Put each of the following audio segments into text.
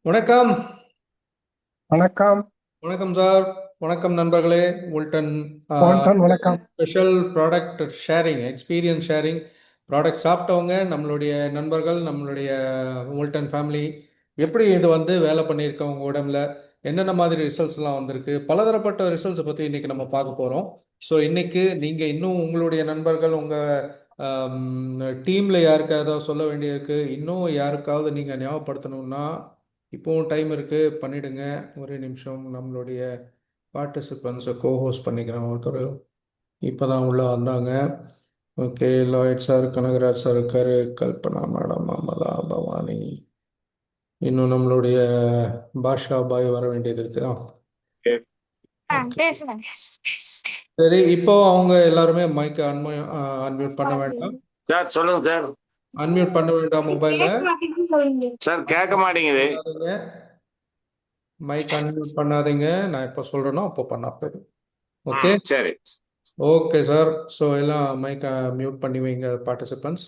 வணக்கம். வணக்கம். வணக்கம் சார். வணக்கம் நண்பர்களே. உங்கள்டன் வணக்கம். Special product sharing, experience sharing. Product சாப்பிட்டவங்க, நம்மளுடைய நண்பர்கள், நம்மளுடைய உங்கள்டன் ஃபேமிலி எப்படி இது வந்து வேலை பண்ணியிருக்கோம் உங்கள் உடம்புல, என்னென்ன மாதிரி ரிசல்ட்ஸ்லாம் வந்திருக்கு, பலதரப்பட்ட ரிசல்ட்ஸை பற்றி இன்றைக்கி நம்ம பார்க்க போகிறோம். ஸோ இன்றைக்கி நீங்கள் இன்னும் உங்களுடைய நண்பர்கள், உங்கள் டீமில் யாருக்காவது சொல்ல வேண்டியிருக்கு, இன்னும் யாருக்காவது நீங்கள் ஞாபகப்படுத்தணுன்னா இப்போவும் டைம் இருக்குது, பண்ணிடுங்க. ஒரே நிமிஷம். நம்மளுடைய பார்ட்டிசிபெண்ட்ஸை கோஹோஸ்ட் பண்ணிக்கிறேன். ஒருத்தர் இப்போ தான் உள்ளே வந்தாங்க. Okay, Lloyd sir, Kanagaraj sir இருக்காரு, கல்பனா மேடம், அமலா, பவானி, இன்னும் நம்மளுடைய பாஷா பாய் வர வேண்டியது இருக்குதா? சரி, இப்போ அவங்க எல்லாருமே மைக்கை அன்மியூட் பண்ண வேண்டாம். சார் சொல்லுங்க சார். அன்மியூட் பண்ண வேண்டாம் மொபைலில். சார் கேட்க மாட்டேங்குது. பண்ணாதீங்க, மைக் அன்மியூட் பண்ணாதீங்க. நான் எப்போ சொல்கிறேனோ அப்போ பண்ணா போதும். ஓகே, சரி. Okay sir. ஸோ எல்லாம் மைக்கை மியூட் பண்ணி வைங்க பார்ட்டிசிபெண்ட்ஸ்.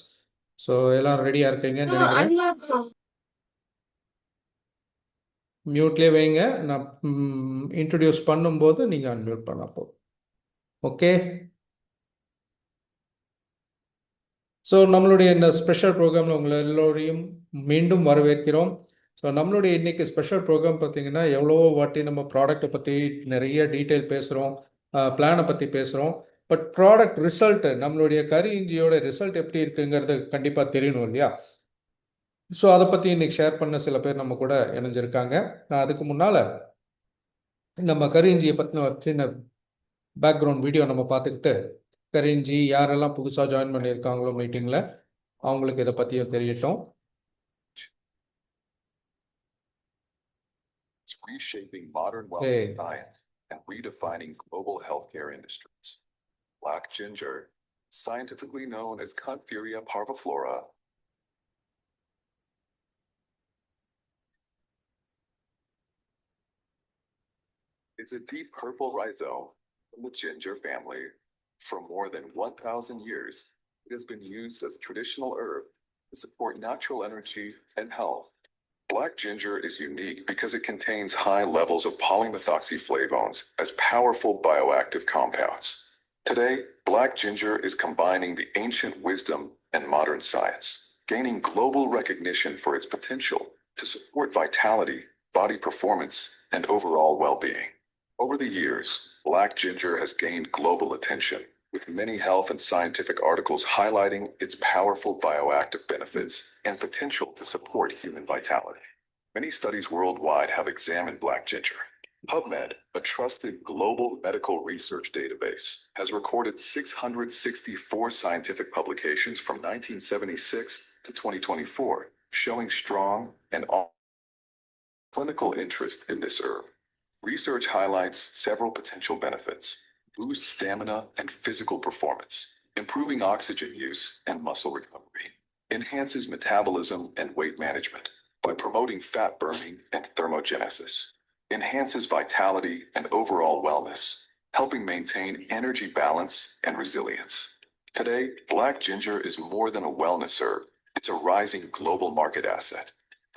ஸோ எல்லாம் ரெடியாக இருக்கீங்கன்னு நினைக்கிறேன். மியூட்லேயே வைங்க. நான் இன்ட்ரடியூஸ் பண்ணும்போது நீங்கள் அன்மியூட் பண்ண போதும். ஓகே. ஸோ நம்மளுடைய இந்த ஸ்பெஷல் ப்ரோக்ராமில் உங்களை எல்லோரையும் மீண்டும் வரவேற்கிறோம். ஸோ நம்மளுடைய இன்றைக்கி ஸ்பெஷல் ப்ரோக்ராம் பார்த்திங்கன்னா, எவ்வளோ வாட்டி நம்ம ப்ராடக்ட்டை பற்றி நிறைய டீட்டெயில் பேசுகிறோம், பிளானை பற்றி பேசுகிறோம். பட் ப்ராடக்ட் ரிசல்ட்டு, நம்மளுடைய கரி இஞ்சியோட ரிசல்ட் எப்படி இருக்குங்கிறது கண்டிப்பாக தெரியணும் இல்லையா? ஸோ அதை பற்றி இன்றைக்கி ஷேர் பண்ண சில பேர் நம்ம கூட இணைஞ்சிருக்காங்க. நான் அதுக்கு முன்னால் நம்ம கரி இஞ்சியை பற்றின ஒரு சின்ன பேக்ரவுண்ட் வீடியோ நம்ம பார்த்துக்கிட்டு, கரிஞ்சி யாரெல்லாம் புதுசாக ஜாயின் பண்ணியிருக்காங்களோ மீட்டிங்கில் அவங்களுக்கு இதை பற்றியும் தெரியட்டும். Reshaping modern wellness science and redefining global healthcare industries. Black ginger, scientifically known as Conferia parviflora, is a deep purple rhizome from the ginger family. For more than 1,000 years, it has been used as a traditional herb to support natural energy and health. Black ginger is unique because it contains high levels of polymethoxyflavones as powerful bioactive compounds. Today, black ginger is combining the ancient wisdom and modern science, gaining global recognition for its potential to support vitality, body performance, and overall well-being. Over the years, black ginger has gained global attention, with many health and scientific articles highlighting its powerful bioactive benefits and potential to support human vitality. Many studies worldwide have examined black ginger. PubMed, a trusted global medical research database, has recorded 664 scientific publications from 1976 to 2024, showing strong and clinical interest in this herb. Research highlights several potential benefits: boost stamina and physical performance, improving oxygen use and muscle recovery, enhances metabolism and weight management by promoting fat burning and thermogenesis, enhances vitality and overall wellness, helping maintain energy balance and resilience. Today, black ginger is more than a wellness herb. It's a rising global market asset.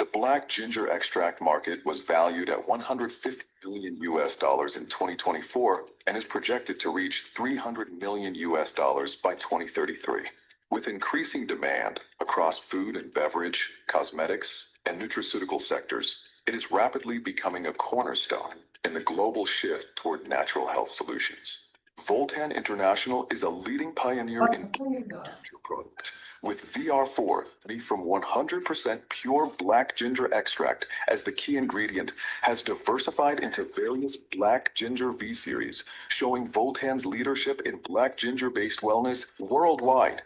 The black ginger extract market was valued at $150 million in 2024 and is projected to reach $300 million by 2033. With increasing demand across food and beverage, cosmetics, and nutraceutical sectors, it is rapidly becoming a cornerstone in the global shift toward natural health solutions. Voltan International is a leading pioneer in ginger product, with VR4 made from 100% pure black ginger extract as the key ingredient, has diversified into various black ginger V series, showing Voltan's leadership in black ginger-based wellness worldwide.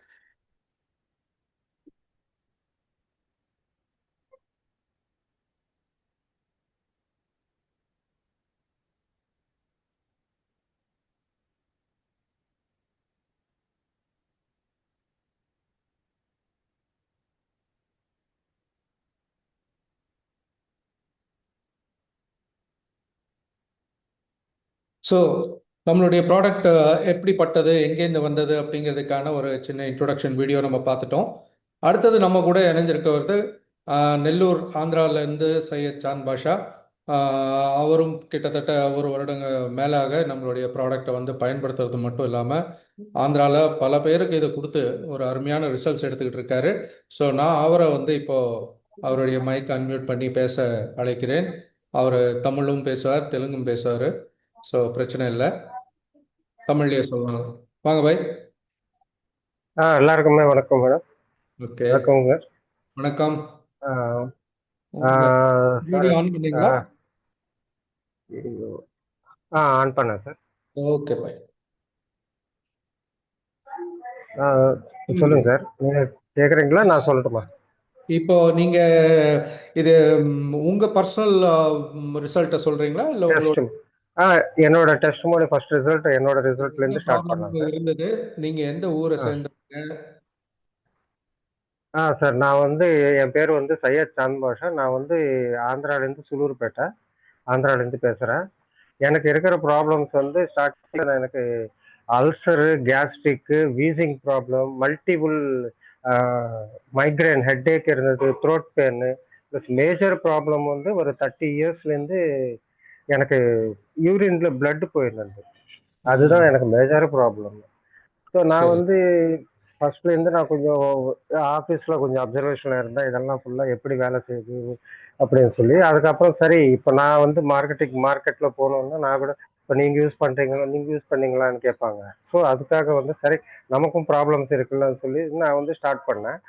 So நம்மளுடைய product எப்படிப்பட்டது, எங்கேருந்து வந்தது அப்படிங்கிறதுக்கான ஒரு சின்ன introduction video நம்ம பார்த்துட்டோம். அடுத்தது நம்ம கூட இணைஞ்சிருக்கிறது நெல்லூர் ஆந்திராவிலேருந்து சையத் சான் பாஷா. அவரும் கிட்டத்தட்ட ஒரு வருடங்க மேலாக நம்மளுடைய ப்ராடக்டை வந்து பயன்படுத்துறது மட்டும் இல்லாமல் ஆந்திராவில் பல பேருக்கு இதை கொடுத்து ஒரு அருமையான ரிசல்ட்ஸ் எடுத்துக்கிட்டு இருக்காரு. ஸோ நான் அவரை வந்து இப்போது அவருடைய மைக் அன்மியூட் பண்ணி பேச அழைக்கிறேன். அவர் தமிழும் பேசுவார், தெலுங்கும் பேசுவார். ஸோ பிரச்சனை இல்லை, தமிழ்லேயே சொல்லுவாங்க. வாங்க பாய். எல்லாருக்குமே வணக்கம் மேடம். ஓகே, வணக்கங்க. வணக்கம். சார் வீடியோ ஆன் பண்ணீங்களா? ஆன் பண்ணேன் சார். Okay bye. சொல்லுங்க சார், நீங்க கேக்குறீங்களா நான் சொல்லட்டுமா? இப்போ நீங்க இது உங்க பர்சனல் ரிசல்ட்டை சொல்றீங்களா இல்ல உங்களோட என்னோட டெஸ்டிமோனி ஃபர்ஸ்ட் ரிசல்ட் என்னோட ரிசல்ட்ல என்ன இருந்து ஸ்டார்ட் ப்ராப்ளம் பண்ணலாம் சார். இருந்தது? நீங்க எந்த ஊரை சேர்ந்தவங்க? சார் நான் வந்து என் பேர் வந்து சையத் சாந்த் பாஷா. நான் வந்து ஆந்திராலேருந்து சுலூர்பேட்டை, ஆந்திராலேருந்து பேசுறேன். எனக்கு இருக்கிற ப்ராப்ளம்ஸ் வந்து ஸ்டார்டிங்ல எனக்கு ulcer, gastric, wheezing problem, multiple migraine, headache இருந்தது, throat pain. Plus major problem வந்து ஒரு 30 இயர்ஸ்லேருந்து எனக்கு யூரின்ல பிளட் போயிருந்தது. அதுதான் எனக்கு மேஜர் ப்ராப்ளம். ஸோ நான் வந்து ஃபர்ஸ்ட்லேருந்து நான் கொஞ்சம் ஆஃபீஸில் கொஞ்சம் அப்சர்வேஷனில் இருந்தேன். இதெல்லாம் ஃபுல்லாக எப்படி வேலை செய்யுது அப்படின்னு சொல்லி. அதுக்கப்புறம் சரி, இப்போ நான் வந்து மார்க்கெட்டில் போகணுன்னா நான் கூட இப்போ நீங்கள் யூஸ் பண்ணீங்களான்னு கேட்பாங்க. ஸோ அதுக்காக வந்து சரி, நமக்கும் ப்ராப்ளம்ஸ் இருக்குல்லன்னு சொல்லி நான் வந்து ஸ்டார்ட் பண்ணேன்.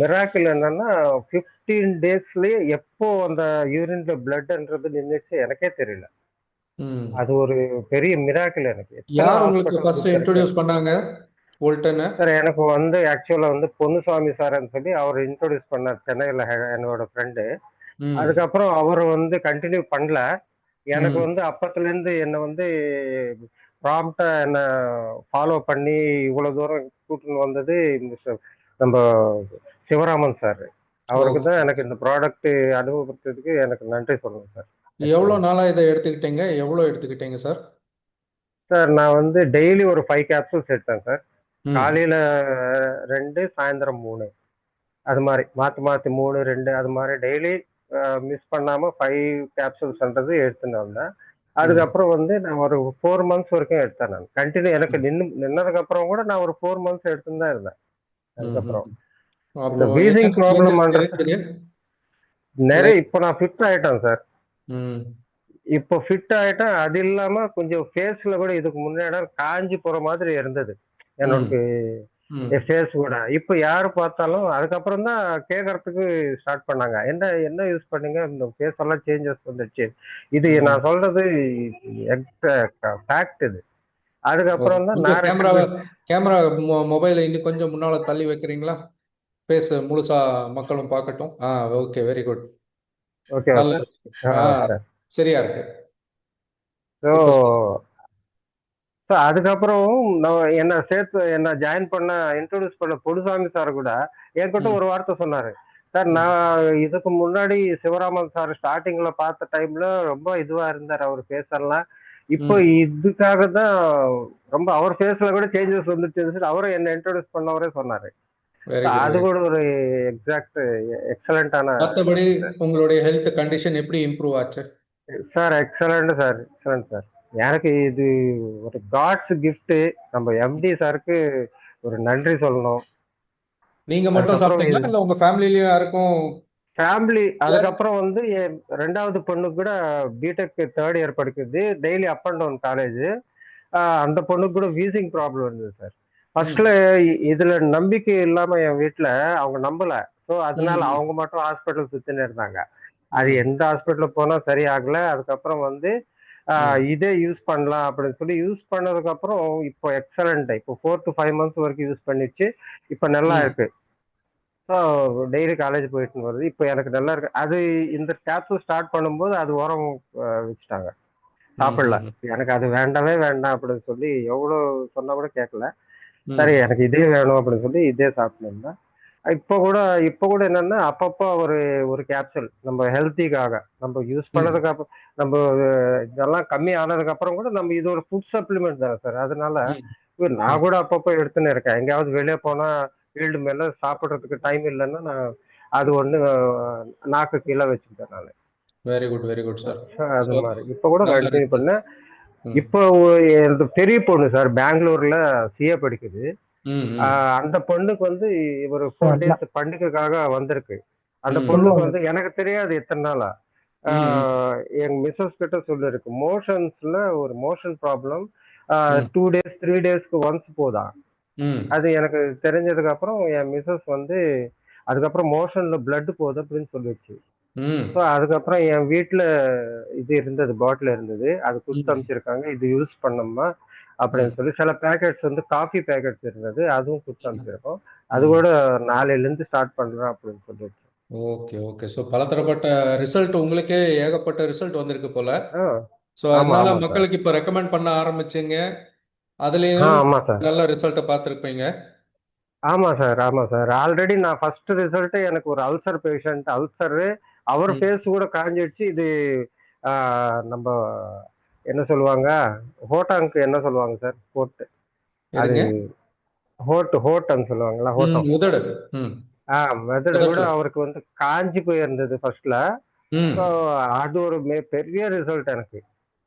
மிராக்கிள் என்னன்னா 15 டேஸ்லயே எப்போ அந்த யூரின்ல பிளட்ன்றது நின்றுச்சு எனக்கே தெரியல. அது ஒரு பெரிய மிராக்கிள். எனக்கு யார் உங்களுக்கு ஃபர்ஸ்ட் இன்ட்ரோடியூஸ் பண்ணாங்க வோல்டனை? சார் எனக்கு வந்து ஆக்சுவலா வந்து பொன்னுசாமி சார்ன்னு சொல்லி அவர் இன்ட்ரோடியூஸ் பண்ணார், சென்னையில என்னோட ஃப்ரெண்டு. அதுக்கப்புறம் அவர் வந்து கண்டினியூ பண்ணல. எனக்கு வந்து அப்பத்துல இருந்து என்ன வந்து ப்ராம்ப்டா என்ன ஃபாலோ பண்ணி இவ்வளவு தூரம் கூட்டின்னு வந்தது நம்ம சிவராமன் சார். அவருக்கு தான் எனக்கு இந்த ப்ராடக்ட் அனுபவப்படுத்துறதுக்கு எனக்கு நன்றி சொல்லணும் சார். எவ்வளோ நாளா இதை எடுத்துக்கிட்டீங்க? எவ்வளோ எடுத்துக்கிட்டீங்க சார்? சார் நான் வந்து டெய்லி ஒரு 5 கேப்சூல்ஸ் எடுத்தேன் சார். காலையில 2, சாயந்தரம் 3, அது மாதிரி மாத்தி 3, 2 அது மாதிரி டெய்லி மிஸ் பண்ணாம 5 கேப்சூல்ஸ்ன்றது எடுத்துன்னு வந்தேன். அதுக்கப்புறம் வந்து நான் ஒரு 4 மந்த்ஸ் வரைக்கும் எடுத்தேன். நான் கண்டினியூ எனக்கு நின்னதுக்கு அப்புறம் கூட நான் ஒரு 4 மந்த்ஸ் எடுத்துன்னு தான் இருந்தேன். அதுக்கப்புறம் இந்த வீசிங் ப்ராப்ளம் நிறைய. இப்போ நான் ஃபிட் ஆயிட்டேன் சார். இப்போ ஃபிட் ஆயிட்டேன். அது இல்லாம கொஞ்சம் ஃபேஸ்ல கூட இதுக்கு முன்னாடி காஞ்சி போற மாதிரி இருந்தது என்னோட ஃபேஸ் கூட. இப்போ யாரு பார்த்தாலும் அதுக்கப்புறம் தான் கேட்கறதுக்கு ஸ்டார்ட் பண்ணாங்க, என்ன யூஸ் பண்ணீங்க, இந்த ஃபேஸ் எல்லாம் சேஞ்சஸ் வந்துடுச்சு. இது நான் சொல்றது ஃபேக்ட் இது. அதுக்கப்புறம் தான் கேமரா மொபைலை இன்னும் கொஞ்சம் முன்னால தள்ளி வைக்கிறீங்களா? ஃபேஸ் முழுசா மக்களும் பார்க்கட்டும். Okay, very good. ஓகே, சரியா இருக்கு. அதுக்கப்புறம் என்ன ஜாயின் பண்ண இன்ட்ரோடியூஸ் பண்ண பொன்னுசாமி சார் கூட என்கிட்ட ஒரு வார்த்தை சொன்னாரு. சார், நான் இதுக்கு முன்னாடி சிவராமன் சார் ஸ்டார்டிங்ல பார்த்த டைம்ல ரொம்ப இதுவா இருந்தார் அவர் பேசலாம். இப்போ இதுக்காக தான் ரொம்ப அவர் ஃபேஸ்ல கூட சேஞ்சஸ் வந்துச்சு. அவரும் என்ன இன்ட்ரோடியூஸ் பண்ணவரே சொன்னாரு. அது கூட ஒரு எக்ஸலண்டான. மற்றபடி உங்களுடைய ஹெல்த் கண்டிஷன் எப்படி இம்ப்ரூவ் ஆச்சு சார்? Excellent sir. எனக்கு இது ஒரு காட்ஸ் கிஃப்ட். நம்ம எம்டி சாருக்கு ஒரு நன்றி சொல்லணும். நீங்க மட்டும் சாப்பிட்டீங்களா இல்ல உங்க ஃபேமிலிலயும் யாருக்கும்? ஃபேமிலி. அதுக்கப்புறம் வந்து என் 2வது பொண்ணு கூட பிடெக் 3rd இயர் படிக்குது, daily up and down college. அந்த பொண்ணுக்கு கூட வீசிங் ப்ராப்ளம் இருந்தது சார். ஃபர்ஸ்ட்ல இதுல நம்பிக்கை இல்லாம என் வீட்டுல அவங்க நம்பல. ஸோ அதனால அவங்க மட்டும் ஹாஸ்பிட்டல் சுத்தின்னு இருந்தாங்க. அது எந்த ஹாஸ்பிட்டல் போனா சரியாகல. அதுக்கப்புறம் வந்து இதே யூஸ் பண்ணலாம் அப்படின்னு சொல்லி யூஸ் பண்ணதுக்கு அப்புறம் இப்போ எக்ஸலண்ட். இப்போ 4 to 5 months வரைக்கும் யூஸ் பண்ணிச்சு. இப்போ நல்லா இருக்கு. ஸோ டெய்லி காலேஜ் போயிட்டு வருது. இப்போ எனக்கு நல்லா இருக்கு. அது இந்த கேப்சூல் ஸ்டார்ட் பண்ணும்போது அது உரம் வச்சுட்டாங்க, சாப்பிடல. எனக்கு அது வேண்டவே வேண்டாம் அப்படின்னு சொல்லி எவ்வளவு சொன்னா கூட கேட்கல. சரி, எனக்கு இதே வேணும் அப்படின்னு சொல்லி இதே சாப்பிட்டுருந்தேன். இப்போ கூட என்னன்னா அப்பப்போ ஒரு கேப்சூல் நம்ம ஹெல்த்திக்காக நம்ம யூஸ் பண்ணதுக்கு அப்புறம் நம்ம இதெல்லாம் கம்மி ஆனதுக்கு அப்புறம் கூட நம்ம இது ஒரு ஃபுட் சப்ளிமெண்ட் தானே சார். அதனால நான் கூட அப்பப்போ எடுத்துன்னு இருக்கேன். எங்கேயாவது வெளியே போனா ஃபீல்டு மேல சாப்பிட்றதுக்கு டைம் இல்லைன்னா நான் அது ஒண்ணு நாக்கு கீழே வச்சுக்கிட்டேன் நான். Very good sir. அது ஸோ மாதிரி இப்போ கூட நல்ல கண்டினியூ ரிசல்ட். பண்ணேன். ம் இப்போ எனக்கு பெரிய பொண்ணு சார் பெங்களூர்ல சிஏ படிக்குது. ம் ம் அந்த பொண்ணுக்கு வந்து ஒரு 4 days பண்டிகைக்காக வந்திருக்கு. அந்த ம் பொண்ணுக்கு வந்து எனக்கு தெரியாது எத்தனை நாளா. ம் எங்க மிஸ்ஸஸ் கிட்ட சொல்லிருக்கு மோஷன்ஸ்ல ஒரு மோஷன் ப்ராப்ளம். ம் 2 days 3 daysக்கு ஒன்ஸ் போதா. ம் அது எனக்கு தெரிஞ்சதுக்கு அப்புறம் என் மிஸ்ஸஸ் வந்து அதுக்கப்புறம் மோஷன்ல blood போகுது அப்படின்னு சொல்லிடுச்சு. ம் ஸோ அதுக்கப்புறம் என் வீட்டில் இது இருந்தது பாட்டில் இருந்தது அது கொடுத்து ம் அனுப்பிச்சிருக்காங்க இது யூஸ் பண்ணோம்மா ம் அப்படின்னு சொல்லி சில பேக்கெட்ஸ் வந்து காஃபி பேக்கெட்ஸ் இருந்தது அதுவும் கொடுத்து அனுப்பிச்சிருக்கோம். அது ம் கூட நாளையிலேருந்து ஸ்டார்ட் பண்ணுறோம் அப்படின்னு சொல்லிட்டு. Okay okay. ஸோ பலதரப்பட்ட ரிசல்ட் உங்களுக்கே ஏகப்பட்ட ரிசல்ட் வந்திருக்கு போல. ஆ ஸோ ஆமாம் அதனால ஆமாம் சார். மக்களுக்கு இப்போ ரெக்கமெண்ட் பண்ண ஆரம்பிச்சிங்க. அதுலேயும் ஆமாம் சார். நல்ல ரிசல்ட்டை பார்த்துருப்பீங்க. ஆமாம் சார் ஆமாம் சார் ஆல்ரெடி நான் ஃபர்ஸ்ட் ரிசல்ட்டு எனக்கு ஒரு அல்சர் பேஷண்ட் அல்சரு அவர் ம் ஃபேஸ் கூட காஞ்சிடுச்சு இது. நம்ம என்ன சொல்லுவாங்க ஹோட்டாங்க்கு என்ன சொல்லுவாங்க சார் ஹோட்டு அது எதுங்க? ஹோட்டன்னு சொல்லுவாங்களா ஹோட்டம். உதடு. ம் மெத்தடு கூட உதட்டுல. அவருக்கு வந்து காஞ்சி போயிருந்தது ஃபர்ஸ்ட்ல. ம் ஸோ அது ஒரு பெரிய ரிசல்ட் எனக்கு.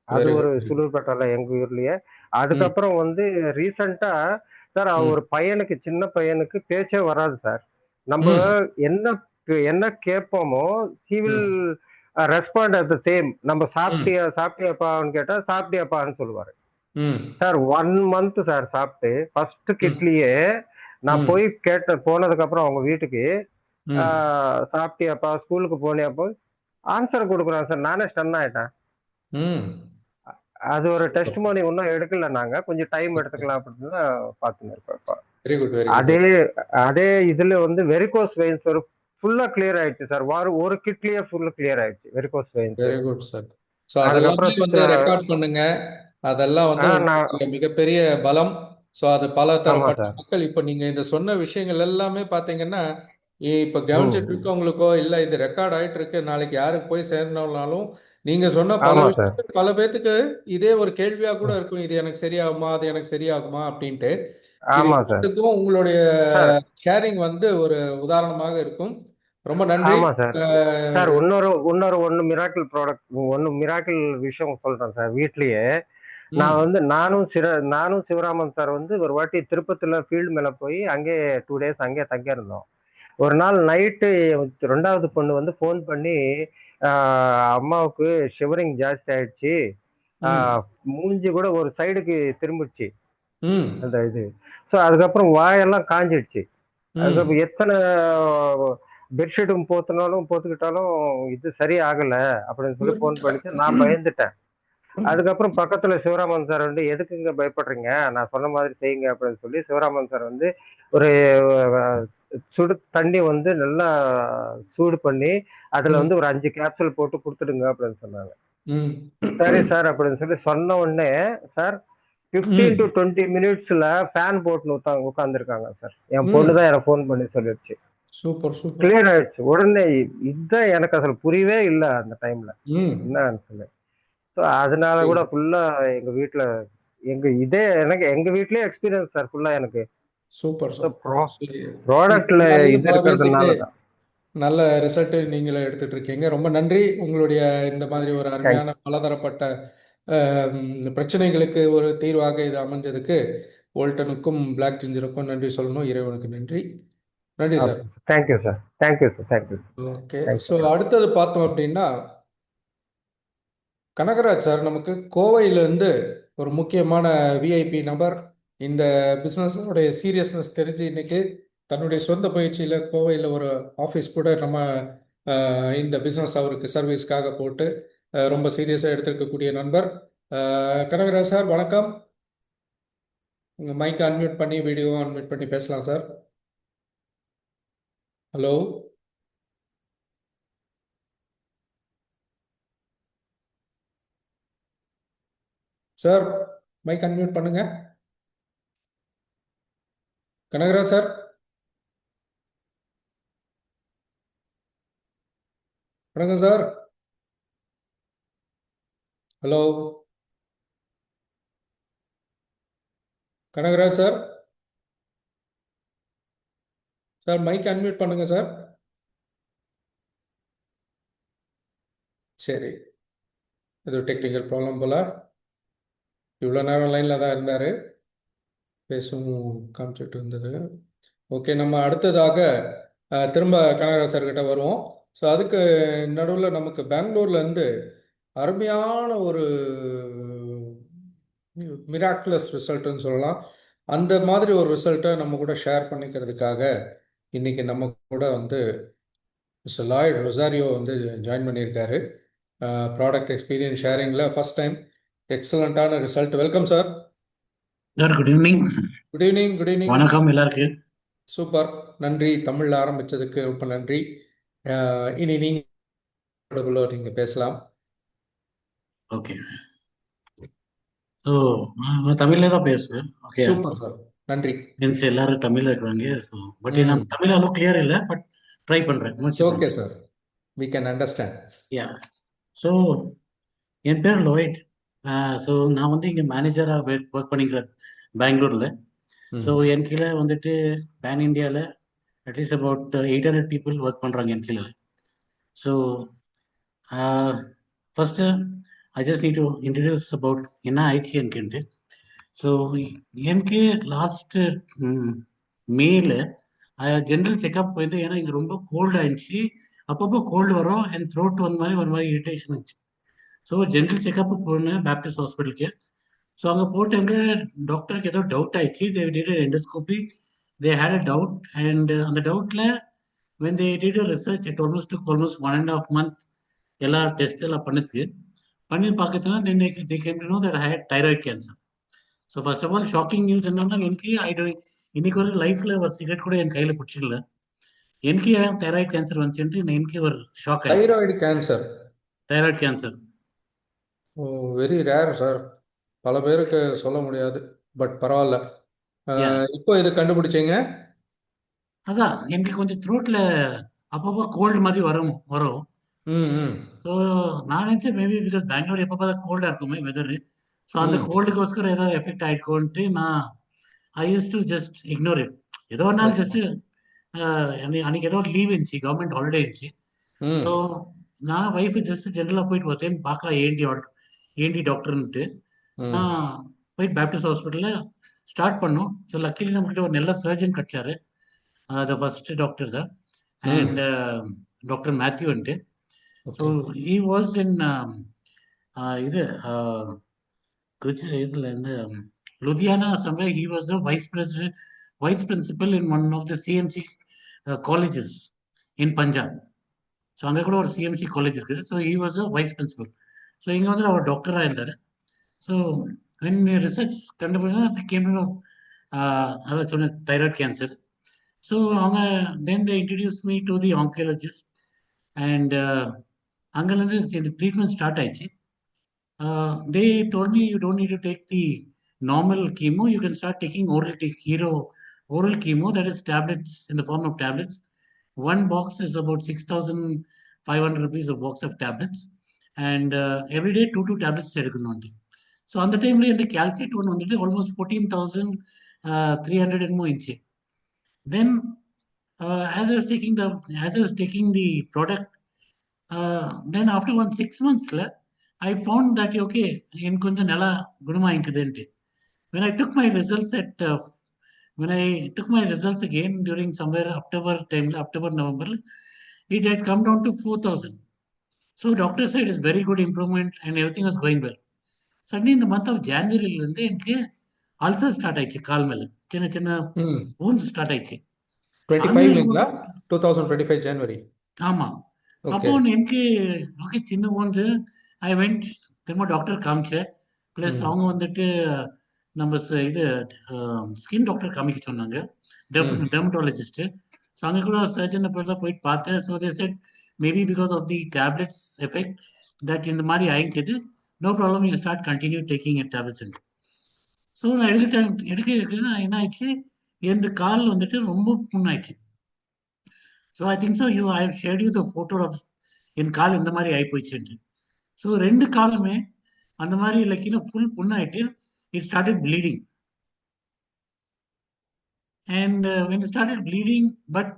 அது வெரி ஒரு குட். சுலூர்பேட்டையில எங்க ஊர்லயே. ம் அதுக்கப்புறம் வந்து ரீசெண்டா சார் ம் ஒரு பையனுக்கு சின்ன பையனுக்கு பேச்சே வராது சார். நம்ம ம் என்ன என்ன கேட்போமோ he will ம் ரெஸ்பாண்ட் அட் த சேம். நம்ம ம் சாப்பிட்டியாப்பான்னு கேட்டா சாப்பிட்டியாப்பான்னு சொல்லுவாரு. ம் சார் 1 month சார் சாப்பிட்டு ஃபர்ஸ்ட் ம் கிட்லயே நான் ம் போய் போனதுக்கு அப்புறம் அவங்க வீட்டுக்கு ம் சாப்பிட்டியாப்பா ஸ்கூலுக்கு போனியாப்போ ஆன்சர் கொடுக்குறான் சார். நானே ஸ்டன் ஆயிட்டேன். ம் அது ஒரு சூப்பர். டெஸ்ட் இன்னும் எடுக்கல நாங்க கொஞ்சம் டைம் எடுத்துக்கலாம் அப்படின்னு பார்த்துன்னு இருக்கோம் இப்போ. வெரி குட் வெரி குட் அதே வெரி அதே இதுல வந்து வெரிகோஸ் வெயின்ஸ் ஒரு ஃபுல்லா கிளியர் ஆயிடுச்சு சார். ஒரு கிட்லயே ஃபுல்லா கிளியர் ஆயிடுச்சு varicose veins. Very good sir. So அதெல்லாமே அதுக்கப்புறம் வந்து ரெக்கார்ட் பண்ணுங்க. அதெல்லாம் வந்து நான் உங்களுக்கு மிகப்பெரிய பலம். ஸோ அது பல ஆமா தரப்பட்ட சார். மக்கள் இப்போ நீங்க இந்த சொன்ன விஷயங்கள் எல்லாமே பார்த்தீங்கன்னா இப்போ கவனிச்சிட்டு ம் இருக்கவங்களுக்கோ இல்லை இது ரெக்கார்ட் ஆயிட்டு இருக்கு நாளைக்கு யாருக்கு போய் சேரணும்னாலும் நீங்க சொன்ன பல ஆமா சார். விஷயங்கள் பல பேத்துக்கு இதே ஒரு கேள்வியா கூட இருக்கும். இது எனக்கு சரியாகுமா அது எனக்கு சரியாகுமா அப்படின்ட்டு. இது ஆமா சார். எல்லாத்துக்கும் உங்களுடைய சார் ஷேரிங் வந்து ஒரு உதாரணமாக இருக்கும். ரொம்ப நன்றி. ஆமா சார். சார் அஹ், இன்னொரு இன்னொரு மிராக்கிள் ப்ராடக்ட் மிராக்கிள் விஷயம் சொல்றேன் சார் வீட்லயே. நான் ம் வந்து நானும் சிவராமன் சார் வந்து ஒரு வாட்டி திருப்பதில ஃபீல்டு மேல போய் அங்கே 2 days அங்கே தங்கியிருந்தோம். ஒரு நாள் நைட்டு 2வது பொண்ணு வந்து ஃபோன் பண்ணி அம்மாவுக்கு ஷிவரிங் ஜாஸ்தி ஆயிடுச்சு. ஆ, ம் மூஞ்சி கூட ஒரு சைடுக்கு திரும்பிடுச்சு ம் அந்த இது. ஸோ அதுக்கப்புறம் வாயெல்லாம் காஞ்சிடுச்சு. ம் அதுக்கப்புறம் எத்தனை பெட்ஷீட்டும் போத்துக்கிட்டாலும் இது சரியாகல அப்படின்னு சொல்லி ஃபோன் பண்ணிச்சு. நான் பயந்துட்டேன். அதுக்கப்புறம் பக்கத்துல சிவராமன் சார் வந்து எதுக்குங்க பயப்படுறீங்க நான் சொன்ன மாதிரி செய்யுங்க அப்படின்னு சொல்லி சிவராமன் சார் வந்து ஒரு அஹ், சுடு தண்ணி வந்து நல்லா சூடு பண்ணி அதுல ம் வந்து ஒரு 5 கேப்சூல் போட்டு கொடுத்துடுங்க அப்படின்னு சொன்னாங்க. ம் சரி சார் அப்படின்னு சொல்லி சொன்ன உடனே சார் 15 to 20 minutesல ஃபேன் போட்டு உட்காந்துருக்காங்க சார். என் பொண்ணு ம் தான் எனக்கு ஃபோன் பண்ணி சொல்லிடுச்சு. Super super. கிளியர் ஆயிடுச்சு உடனே. இதுதான் எனக்கு அசல் புரியவே இல்லை அந்த டைம்ல ம் என்னன்னு சொல்லி. ஸோ அதனால கூட ஃபுல்லா எங்க வீட்ல எனக்கு எங்க வீட்லயே எக்ஸ்பீரியன்ஸ் சார் ஃபுல்லா எனக்கு. Super so sir. சரி. ப்ராடக்ட்ல இந்த மாதிரியும் இது பல பேர்த்துக்கு இருக்கிறதுனால தான். நல்ல ரிசல்ட் நீங்களே எடுத்துட்டு இருக்கீங்க. ரொம்ப நன்றி. உங்களுடைய இந்த மாதிரி ஒரு தேங்க் அருமையான பலதரப்பட்ட பிரச்சனைகளுக்கு ஒரு தீர்வாக இது அமைஞ்சதுக்கு வோல்டனுக்கும் பிளாக் ஜிஞ்சருக்கும் நன்றி சொல்லணும். இறைவனுக்கு நன்றி. நன்றி sir. Thank you sir. Thank you sir. Thank you. Okay. So thank you. அடுத்தது பார்த்தோம் அப்படின்னா கனகராஜ் சார் நமக்கு கோவையிலேருந்து ஒரு முக்கியமான விஐபி நபர். இந்த பிஸ்னஸோடைய சீரியஸ்னஸ் தெரிஞ்சு இன்னைக்கு தன்னுடைய சொந்த முயற்சியில் கோவையில் ஒரு ஆஃபீஸ் கூட நம்ம இந்த பிஸ்னஸ் அவருக்கு சர்வீஸ்க்காக போட்டு ரொம்ப சீரியஸாக எடுத்திருக்கக்கூடிய நண்பர். கனகராஜ் சார் வணக்கம். உங்கள் மைக்கை அன்மியூட் பண்ணி வீடியோ அன்மியூட் பண்ணி பேசலாம் sir. Hello sir, mike unmute பண்ணுங்க. கனகராஜ் சார், வணக்கம் சார். Hello Kanagaraj sir, sir mike unmute பண்ணுங்க சார். சரி, இது டெக்னிக்கல் ப்ராப்ளம் போல. இவ்வளோ நேரம் லைனில் தான் இருந்தார், பேசவும் காமிச்சிட்டு இருந்தது. ஓகே, நம்ம அடுத்ததாக திரும்ப கனகரா சார்கிட்ட வருவோம். ஸோ அதுக்கு நடுவில் நமக்கு பெங்களூர்லேருந்து அருமையான ஒரு மிராக்குலஸ் ரிசல்ட்டுன்னு சொல்லலாம். அந்த மாதிரி ஒரு ரிசல்ட்டை நம்ம கூட ஷேர் பண்ணிக்கிறதுக்காக இன்னைக்கு நம்ம கூட வந்து மிஸ்டர் லாய்ட் ரொசாரியோ வந்து ஜாயின் பண்ணியிருக்காரு. ப்ராடக்ட் எக்ஸ்பீரியன்ஸ் ஷேரிங்கில் ஃபர்ஸ்ட் டைம் எக்ஸலண்ட்டான result. Welcome sir. Sir good evening. Good evening. Good evening. வணக்கம் எல்லாருக்கும். சூப்பர், நன்றி. தமிழில் ஆரம்பித்ததுக்கு ரொம்ப நன்றி. இனி நீங்கள் பேசலாம். ஓகே, ஸோ நான் தமிழ்ல தான் பேசுவேன். ஓகே, சூப்பர் சார், நன்றி. மீன்ஸ் எல்லாரும் தமிழ்ல இருக்கிறாங்க. ஸோ பட் ம். நான் தமிழ் அளவு கிளியர் இல்லை, பட் ட்ரை பண்ணுறேன். Okay sir, we can understand. Yeah, so என் பேர் லோயிட். ஸோ நான் வந்து இங்கே மேனேஜராக ஒர்க் பண்ணிக்கிறேன் பெங்களூரில். ஸோ என் கீழே வந்துட்டு பேன் இண்டியாவில் அட்லீஸ்ட் அபவுட் 800 பீப்புள் ஒர்க் பண்ணுறாங்க என் கீழே. So first I just need to introduce about என்ன ஆயிடுச்சு எனக்குன்ட்டு. ஸோ எனக்கு லாஸ்ட் மேல ஜென்ரல் செக்அப் போயிட்டு, ஏன்னா இங்கே ரொம்ப கோல்டு ஆயிடுச்சு. அப்பப்போ கோல்டு வரும், என் த்ரோட் ஒரு மாதிரி இரிட்டேஷன் இருந்துச்சு. ஸோ ஜென்ரல் செக்அப் போனேன் பேப்டிஸ்ட் ஹாஸ்பிட்டலுக்கு. ஸோ அங்கே போட்ட டாக்டருக்கு ஏதோ டவுட் ஆயிடுச்சு. They did endoscopy, they had a doubt. And அந்த டவுட்டில் when they did a research, it almost took almost 1.5 months எல்லா டெஸ்ட் எல்லாம் பண்ணி பார்க்கறதுனா then they came to know that I had thyroid cancer. So first of all shocking news என்னன்னா, எனக்கு இன்னைக்கு ஒரு லைஃப்ல ஒரு சிகரெட் கூட என் கையில பிடிச்சிக்கல. எனக்கு ஏன் தைராய்டு கேன்சர் வந்துச்சுன்ட்டு எனக்கு ஒரு ஷாக் ஆயிடுச்சு. Thyroid cancer? Thyroid cancer very rare sir, பல பேருக்கு சொல்ல முடியாது, பட் பரவாயில்ல. இப்போ இது கண்டுபிடிச்சீங்க? அதான் எனக்கு கொஞ்சம் த்ரோட்ல அப்பப்போ கோல்டு மாதிரி வரும். ஸோ நான் நினைச்சேன் மேபி பிகாஸ் பெங்களூர் எப்போ பார்த்தா கோல்டா இருக்குமே வெதரு. ஸோ அந்த கோல்டுக்கோஸ்கரம் ஏதாவது எஃபெக்ட் ஆயிடுக்கோன்ட்டு நான் I use to just ignore it. ஏதோ ஒரு நாள் ஜஸ்ட் அன்னைக்கு ஏதோ லீவ் இருந்துச்சு, கவர்மெண்ட் ஹாலிடே இருந்துச்சு. ஸோ நான் ஒய்ஃபு ஜஸ்ட் ஜென்ரலாக போயிட்டு ஒரு டைம் பார்க்கலாம் ஏன்டி டாக்டர்ன்ட்டு நான் போயிட்டு பேப்டிஸ்ட் ஹாஸ்பிட்டலில் ஸ்டார்ட் பண்ணோம். ஸோ லக்கிலி நம்மகிட்ட ஒரு நல்ல சர்ஜன் கிடைச்சாரு, த ஃபர்ஸ்ட் டாக்டர் தான், அண்ட் டாக்டர் மேத்யூன்ட்டு. ஸோ ஹி வாஸ் இன் இது இதுல இருந்து Ludhiana somewhere. He was the vice principal in one of the CMC colleges in Punjab. So அங்கே கூட ஒரு CMC காலேஜ் இருக்குது. So he was a vice principal. So இங்கே வந்து அவர் டாக்டராக இருந்தார். ஸோ when ரிசர்ச் கண்டுபிடிச்சா கேம் அதான் சொன்ன தைராய்டு கேன்சர். ஸோ அவங்க then they introduced me to the oncologist and அங்கேருந்து இந்த ட்ரீட்மெண்ட் ஸ்டார்ட் ஆயிடுச்சு. They told me you don't need to take the normal chemo, you can start taking oral chemo, that is tablets in the form of tablets. One box is about 6,500 rupees a box of tablets, and every day 2 tablets எடுக்கணும். So அந்த டைம்ல இந்த கால்சியேட் ஒன்று வந்துட்டு almost 14,300 என்னமோ இருந்துச்சு. தென் as I was taking the product, then after 6 months I found that okay, எனக்கு கொஞ்சம் நல்லா குணமாயிக்குதுன்ட்டு. When I took my results again during somewhere October, November, it had come down to 4,000. So doctor said it's very good improvement and everything was going well. Suddenly in the month of January எனக்கு ulcer start ஆயிடுச்சு. கால் மேல சின்ன wounds start ஆயிடுச்சு. 2025 ஜனவரி. ஆமா, அப்போ எனக்கு okay சின்ன wounds. I went திரும்ப டாக்டர் காமிச்சேன். ப்ளஸ் அவங்க வந்துட்டு நம்ம இது ஸ்கின் டாக்டர் காமிக்க சொன்னாங்க, டெர்மட்டாலஜிஸ்ட். ஸோ அங்கே கூட சர்ஜனை தான் போயிட்டு பார்த்தேன். So they said maybe because of the tablets effect that இந்த மாதிரி ஆகிக்குது, no problem, you start continue taking it tablets. So நான் எடுக்க என்ன ஆயிடுச்சு, எந்த கால் வந்துட்டு ரொம்ப புண்ணாயிடுச்சு. So I think so I have shared you the photo of என் கால் இந்த மாதிரி ஆகி போயிடுச்சுன்ட்டு. ஸோ 2 காலுமே அந்த மாதிரி லைக் ஃபுல் புண்ணாயிட்டு it started bleeding. And when it started bleeding, but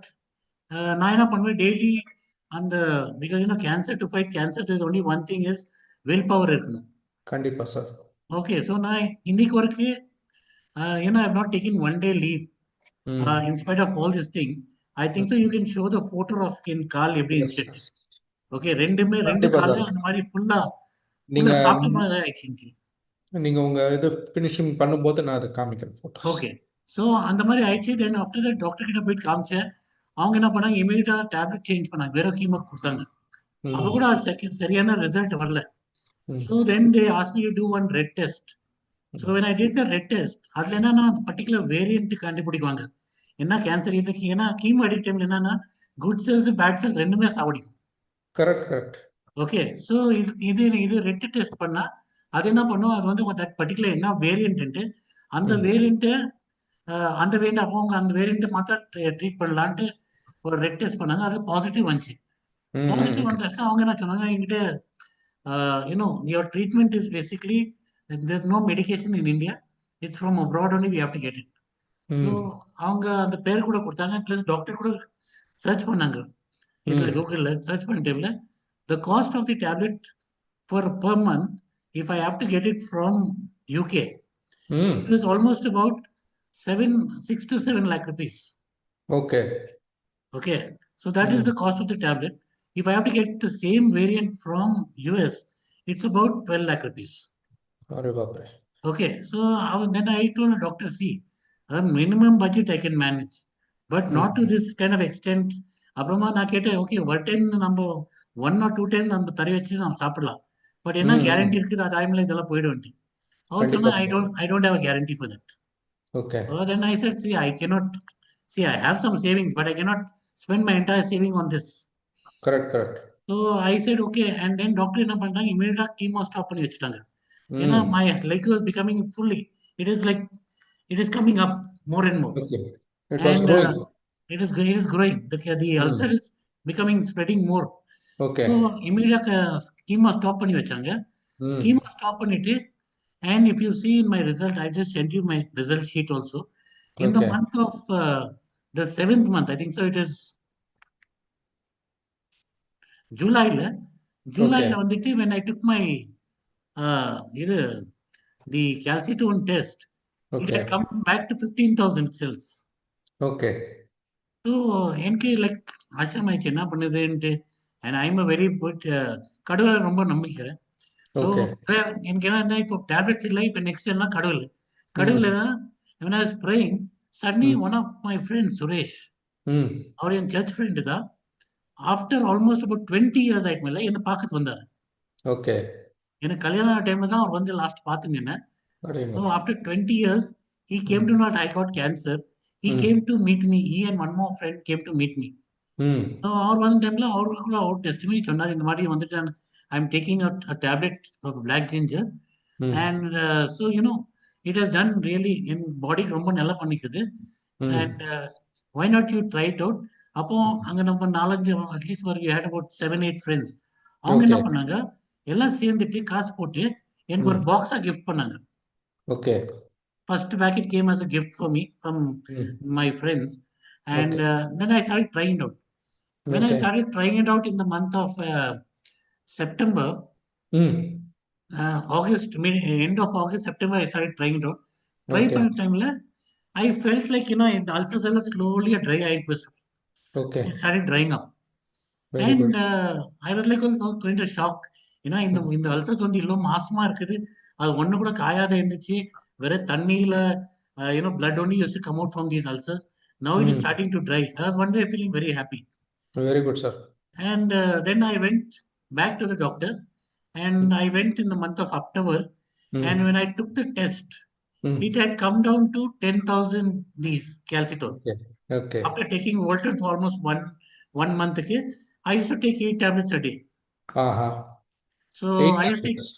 நான் என்ன பண்ணுவேன், டெய்லி அந்த because cancer, to fight cancer there's only one thing is willpower இருக்கணும். கண்டிப்பா சார். Okay, so நான் இன்னைக்கு வரைக்கும் I've not taken one day leave in spite of all this thing. I think so you can show the photo of in கால் எப்படி இருந்துச்சு. Okay, ரெண்டு கண்டிப்பா கால சார். அந்த மாதிரி ஃபுல்லா நீங்க சாப்பிட்ட மாதிரி தான் ஆயிடுச்சு. நீங்க உங்க இது ஃபினிஷிங் பண்ணும்போது நான் அதை காமிக்கிறேன் போட்டோஸ். ஓகே, ஸோ அந்த மாதிரி ஆயிடுச்சு. தென் ஆஃப்டர் தட் டாக்டர் கிட்ட போயிட்டு காமிச்சேன். அவங்க என்ன பண்ணாங்க, இமீடியட்டா டேப்லெட் சேஞ்ச் பண்ணாங்க, வேற கீமோ கொடுத்தாங்க. அப்ப கூட சரியான ரிசல்ட் வரல. So then they ask me to do one red test. So when I did the red test, அதுல என்னன்னா பர்டிகுலர் வேரியன்ட் கண்டுபிடிக்குவாங்க என்ன கேன்சர் இதுக்கு. ஏன்னா கீமோ அடிக்ட் டைம்ல என்னன்னா குட் செல்ஸ் பேட் செல்ஸ் ரெண்டுமே சாவடிக்கும். கரெக்ட். ஓகே, ஸோ இது ரெட் டெஸ்ட் பண்ணா அது என்ன பண்ணும், அது வந்து தட் பர்டிகுலர் என்ன வேரியன்ட் அந்த வேரியன்ட் அவங்க அந்த வேரியன்ட் மாத்திரம் ட்ரீட் பண்ணலான்ட்டு ஒரு ரெட் டெஸ்ட் பண்ணாங்க. அது பாசிட்டிவ் வந்துச்சு. பாசிட்டிவ் வந்துச்சுன்னா அவங்க என்ன சொன்னாங்க என்கிட்ட, your treatment is basically there's no medication in India, it's from abroad only, we have to get it. So அவங்க அந்த பேர் கூட கொடுத்தாங்க. பிளஸ் டாக்டர் கூட சர்ச் பண்ணாங்க இதுல கூகுள்ல சர்ச் பண்ண டைம்ல the cost of the tablet per month if I have to get it from UK, it is almost about 6 to 7 lakh rupees. Okay, so that is the cost of the tablet. If I have to get the same variant from US, it's about 12 lakh rupees. Okay, so then I told the doctor, see, a minimum budget I can manage, but not to this kind of extent. அப்புறமா நான் கேட்டேன், okay ஒரு time நம்ம 1 or 2 time நம்ம தறி வச்சு நம்ம சாப்பிடலாம், பட் என்ன கேரண்டி இருக்குது அது டைம்ல இதெல்லாம் போயிடுவேன். அவர் சொன்னா I don't have a guarantee for that. Okay. So then I said, see, I cannot, see, I have some savings, but I cannot spend my entire saving on this. Correct. So I said, okay, and then doctor என்ன பண்ணிட்டாங்க, இமீடியட்டா chemo stop பண்ணி வச்சுட்டாங்க. ஏன்னா my leg was becoming fully, it is coming up more and more. Okay. It was growing. It is growing. The ulcer is spreading more. Okay. So immediate chemo stop பண்ணி வச்சாங்க. Chemo stop பண்ணிட்டு, and if you see in my result, I just sent you my result sheet also. In the month of the 7th month, I think so it is July வந்துட்டு when I took my the calcitonin test, it had come back to 15,000 cells. Okay. So எனக்கு like ஆச்சரியமாயிடுச்சு என்ன பண்ணுதுன்ட்டு. and I'm a very good கடவுளை ரொம்ப நம்பிக்கிறேன். So எனக்கு என்ன இப்போ tablets இல்லை, இப்போ நெக்ஸ்ட் என்ன கடவுள் when I was praying, suddenly one of my friends, Suresh, அவர் என் சர்ச் ஃப்ரெண்டு தான். ஆஃப்டர் ஆல்மோஸ்ட் about 20 years ஆயிட்டு மேல என்ன பார்க்கறது வந்தார். ஓகே, எனக்கு கல்யாண டைம்ல தான் அவர் வந்து லாஸ்ட் பார்த்துங்க என்ன. So after 20 years, he came to know that I got cancer. He came to meet me. He and one more friend came to meet me. So அவர் வந்த டைம்ல அவருக்கு அவர் டெஸ்டிமனி சொன்னார், இந்த மாதிரி வந்துட்டு I'm taking a tablet of black ginger, and so it has done really in body ரொம்ப நல்லா பண்ணிக்குது, and why not you try it out. அப்போ அங்க நம்ம 4-5 at least we had about 7-8 friends. அவங்க என்ன பண்ணாங்க, எல்லாம் சேர்ந்துட்டு காசு போட்டு எனக்கு ஒரு பாக்ஸா கிஃப்ட் பண்ணாங்க. Okay. First packet came as a gift for me from my friends, and then I started trying it out. When I started trying it out in the month of September, August, end of August, September, I started trying it out. Try பண்ண டைம்ல I felt like the ulcers எல்லாம் slowly dry ஆயிடுச்சு. Okay. It started drying up. Very and good. I was like kind of shocked. இந்த ulcers வந்து இவ்வளவு மாசமா இருக்குது, அது ஒண்ணு கூட காயாத இருந்துச்சு, வேற தண்ணியில blood only used to come out from these ulcers. Now it is starting to dry. I was one day feeling very happy. Very good, sir. And then I went back to the doctor, and I went in the month of October, and when I took the test, it had come down to 10,000 these calcitonin. Okay. After taking Voltaren for almost one month, I used to take 8 tablets a day. So 8 I used to take tablets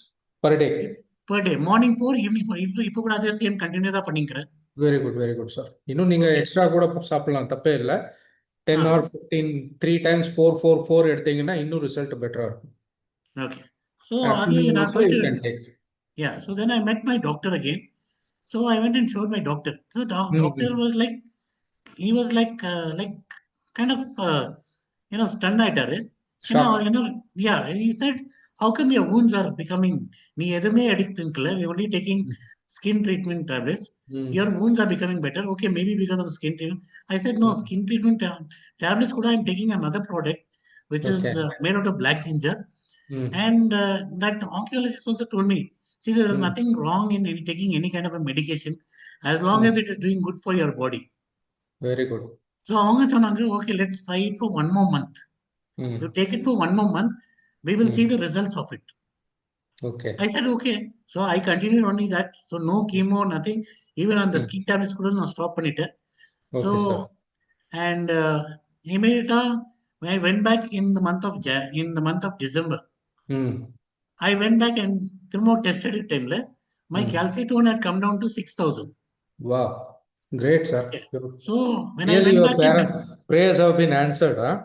per day, morning 4, evening 4. இப்போ கூட அதே same கண்டினியூஸா பண்ணிக்கிறேன். Very good sir. இன்னும் நீங்க extra கூட சாப்பிடலாம், தப்பே இல்லை. 10 or 15 3 times 4 எடுத்தீங்கன்னா இன்னும் ரிசல்ட் பெட்டரா இருக்கும். Okay, so you can take. Yeah, so then I met my doctor again. So I went and showed my doctor. So doctor was like, he was like kind of stunned ஆயிட்டாரு. Shock. Yeah, and he said, how come your wounds are becoming, நீ எதுவுமே அடிக்கல, we only taking skin treatment tablets, your wounds are becoming better. Okay, maybe because of the skin treatment. I said, no, skin treatment tablets கூட I'm taking another product, which is Okay. made out of black ginger. Mm. And that oncologist also told me, see, there is Mm. nothing wrong in taking any kind of a medication as long as it is doing good for your body. Very good. So அவங்க சொன்னாங்க, okay, let's try it for 1 more month. Mm. You take it for 1 more month, we will see the results of it. Okay. I said, okay. So I continued only that. So no chemo, nothing. Even on the Mm. skin tablets கூட நான் stop பண்ணிட்டேன். Okay, sir. So, and immediately when I went back in the month of December, Mm. I went back and திரும்ப tested it timeல my Mm. calcitone had come down to 6,000. Wow. Great, sir. Okay. So when I Really, went your back and prayers have been answered, huh?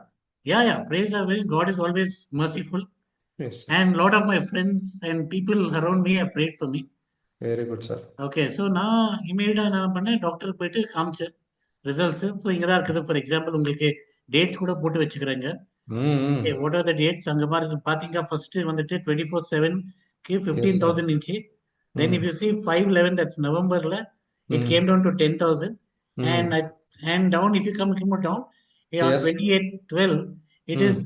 yeah, praise the way, God is always merciful. Yes. And a lot of my friends and people around me have prayed for me. Very good, sir. Okay. So நான் இமீடியட்டாக என்ன பண்ணேன், டாக்டருக்கு போயிட்டு காமிச்சேன் results. So இங்கே தான் இருக்குது. ஃபார் எக்ஸாம்பிள் உங்களுக்கு டேட்ஸ் கூட போட்டு வச்சுக்கிறேங்க. Mm. Okay, what are the dates அங்கே மாதிரி பார்த்தீங்க. ஃபர்ஸ்ட் வந்துட்டு 24/7க்கு Yes, sir. 15,000 இருந்துச்சு. Then Mm. If you see 5/11 that's நவம்பரில் it Mm. Came down to 10,000. Mm. And down if you come down on Yes. 28/12 it Mm. is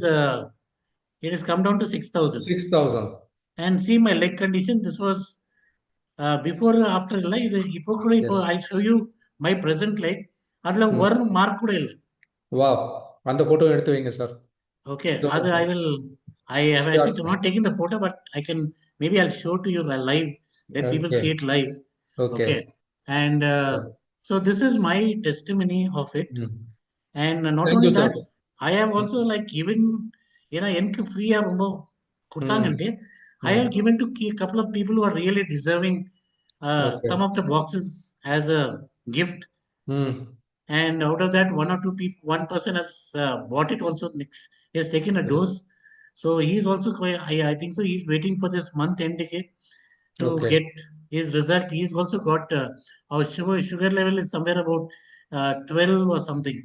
it has come down to 6,000. 6,000. And see my leg condition, this was before after இல்லை. இது இப்போ கூட இப்போ Yes. I show you my present like அதில் Mm. ஒரு mark கூட இல்லை. Wow. அந்த photo எடுத்து வைங்க, sir. ஓகே, So, அது I have sure, actually sir. not taken the photo, but maybe I'll show to you live, let people see Okay. it live. Okay. Okay. And Yeah. so this is my testimony of it. Mm. And not Thank only you, sir. that, I have also like given, ஏன்னா எனக்கு ஃப்ரீயா ரொம்ப Mm. கொடுத்தாங்கன்ட்டு I have Mm. given to a couple of people who are really deserving Okay. some of the boxes as a gift. Mm. And out of that, one person has bought it also. Next, he has taken a Okay. dose. So he's also I think so. He's waiting for this month end ticket to Okay. get his result. He's also got our sugar level is somewhere about 12 or something.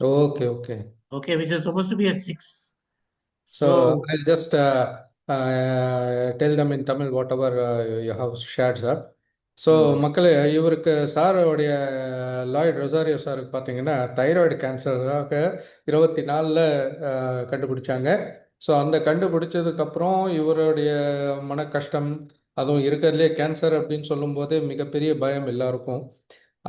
Okay. Okay. Okay, which is supposed to be at 6. So So I'll just tell them in Tamil whatever you have shared, sir. So மக்களே, இவருக்கு சாரோடைய Lloyd Rosario சாருக்கு பார்த்தீங்கன்னா thyroid கேன்சராக 24ல் கண்டுபிடிச்சாங்க. So அந்த கண்டுபிடிச்சதுக்கப்புறம் இவருடைய மன கஷ்டம், அதுவும் இருக்கிறதுலே கேன்சர் அப்படின்னு சொல்லும்போது மிகப்பெரிய பயம் எல்லாருக்கும்.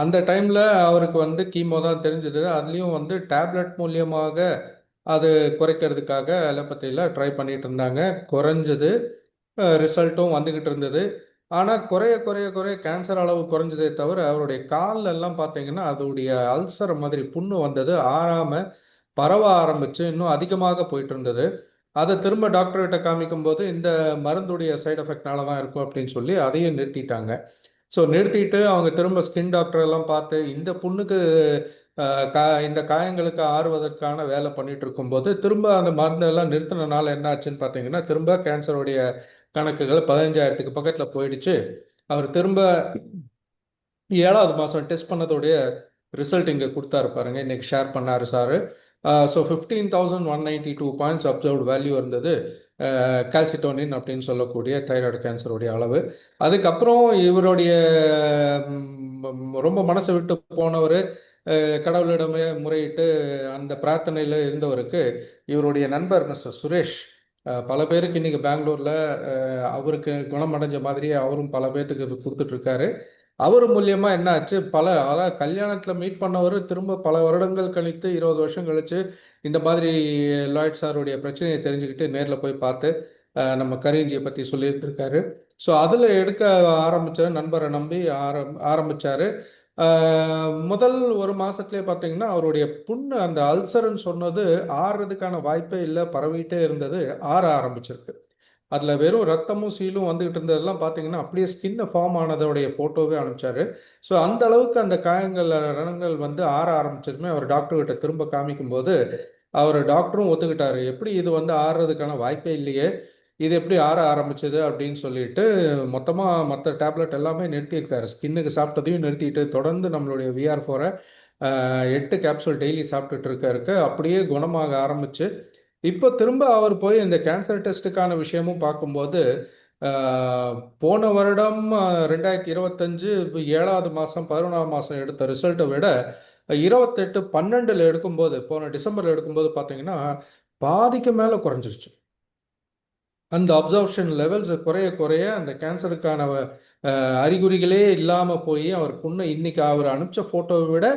அந்த டைமில் அவருக்கு வந்து கீமோ தான் தெரிஞ்சது. அதுலேயும் வந்து டேப்லெட் மூலியமாக அது குறைக்கிறதுக்காக அலோபதியில் ட்ரை பண்ணிட்டு இருந்தாங்க. குறைஞ்சது, ரிசல்ட்டும் வந்துக்கிட்டு இருந்தது. ஆனால் குறைய குறைய குறைய கேன்சர் அளவு குறைஞ்சதே தவிர அவருடைய கால்ல எல்லாம் பார்த்தீங்கன்னா அதோடைய அல்சர் மாதிரி புண்ணு வந்தது, ஆறாமல் பரவ ஆரம்பிச்சு இன்னும் அதிகமாக போயிட்டு இருந்தது. அதை திரும்ப டாக்டர்கிட்ட காமிக்கும்போது இந்த மருந்துடைய சைடு எஃபெக்ட்னால தான் இருக்கும் அப்படின்னு சொல்லி அதையும் நிறுத்திட்டாங்க. ஸோ நிறுத்திட்டு அவங்க திரும்ப ஸ்கின் டாக்டர் எல்லாம் பார்த்து இந்த புண்ணுக்கு இந்த காயங்களுக்கு ஆறுவதற்கான வேலை பண்ணிட்டு இருக்கும்போது திரும்ப அந்த மருந்தெல்லாம் நிறுத்தினால என்ன ஆச்சுன்னு பார்த்தீங்கன்னா திரும்ப கேன்சருடைய கணக்குகள் 15,000க்கு பக்கத்தில் போயிடுச்சு. அவர் திரும்ப 7வது மாதம் டெஸ்ட் பண்ணதோடைய ரிசல்ட் இங்கே கொடுத்தாரு பாருங்க, இன்னைக்கு ஷேர் பண்ணாரு sir. So 15,192 points observed value இருந்தது கால்சிட்டோனின் அப்படின்னு சொல்லக்கூடிய தைராய்டு கேன்சருடைய அளவு. அதுக்கப்புறம் இவருடைய ரொம்ப மனசை விட்டு போனவர் கடவுளிடமே முறையிட்டு அந்த பிரார்த்தனையில் இருந்தவருக்கு இவருடைய நண்பர் மிஸ்டர் சுரேஷ் பல பேருக்கு இன்னைக்கு பெங்களூரில் அவருக்கு குணமடைஞ்ச மாதிரியே அவரும் பல பேர்த்துக்கு கொடுத்துட்ருக்காரு. அவர் மூலியமாக என்ன ஆச்சு, அதாவது கல்யாணத்தில் மீட் பண்ணவர் திரும்ப பல வருடங்கள் கழித்து 20 வருஷம் கழித்து இந்த மாதிரி லாய்ட் சாருடைய பிரச்சனையை தெரிஞ்சுக்கிட்டு நேரில் போய் பார்த்து நம்ம கரியஞ்சியை பற்றி சொல்லியிருந்திருக்காரு. ஸோ அதில் எடுக்க ஆரம்பித்த நண்பரை நம்பி ஆரம்பித்தார். முதல் ஒரு மாதத்துலேயே பார்த்தீங்கன்னா அவருடைய புண்ணு அந்த அல்சர்ன்னு சொன்னது ஆறுறதுக்கான வாய்ப்பே இல்லை, பரவிட்டே இருந்தது, ஆற ஆரம்பிச்சிருக்கு. அதில் வெறும் ரத்தமும் சீலும் வந்துகிட்டு இருந்ததெல்லாம் பார்த்தீங்கன்னா அப்படியே ஸ்கின்னை ஃபார்ம் ஆனதோடைய ஃபோட்டோவே அனுப்பிச்சாரு. ஸோ அந்த அளவுக்கு அந்த காயங்கள் ரணங்கள் வந்து ஆற ஆரம்பிச்சதுமே அவர் டாக்டர்கிட்ட திரும்ப காமிக்கும்போது அவர் டாக்டரும் ஒத்துக்கிட்டாரு, எப்படி இது வந்து ஆறுறதுக்கான வாய்ப்பே இல்லையே, இது எப்படி ஆற ஆரம்பிச்சது அப்படின்னு சொல்லிட்டு மொத்தமாக மற்ற டேப்லெட் எல்லாமே நிறுத்தியிருக்காரு. ஸ்கின்னுக்கு சாப்பிட்டதையும் நிறுத்திட்டு தொடர்ந்து நம்மளுடைய VR4 8 கேப்சூல் டெய்லி சாப்பிட்டுட்டு இருக்க அப்படியே குணமாக ஆரம்பிச்சு இப்போ திரும்ப அவர் போய் இந்த கேன்சர் டெஸ்ட்டுக்கான விஷயமும் பார்க்கும்போது ஆஹ், போன வருடம் 2025 7வது மாதம் 11ஆம் மாதம் எடுத்த ரிசல்ட்டை விட 28/12 எடுக்கும்போது போன டிசம்பரில் எடுக்கும்போது பார்த்தீங்கன்னா பாதிக்கு மேலே குறைஞ்சிருச்சு. அந்த அப்சர்ப்ஷன் லெவல்ஸ் குறைய குறைய அந்த கேன்சருக்கான அறிகுறிகளே இல்லாமல் போய் அவர் புண்ணு இன்னைக்கு அவர் அனுப்பிச்ச ஃபோட்டோவை விட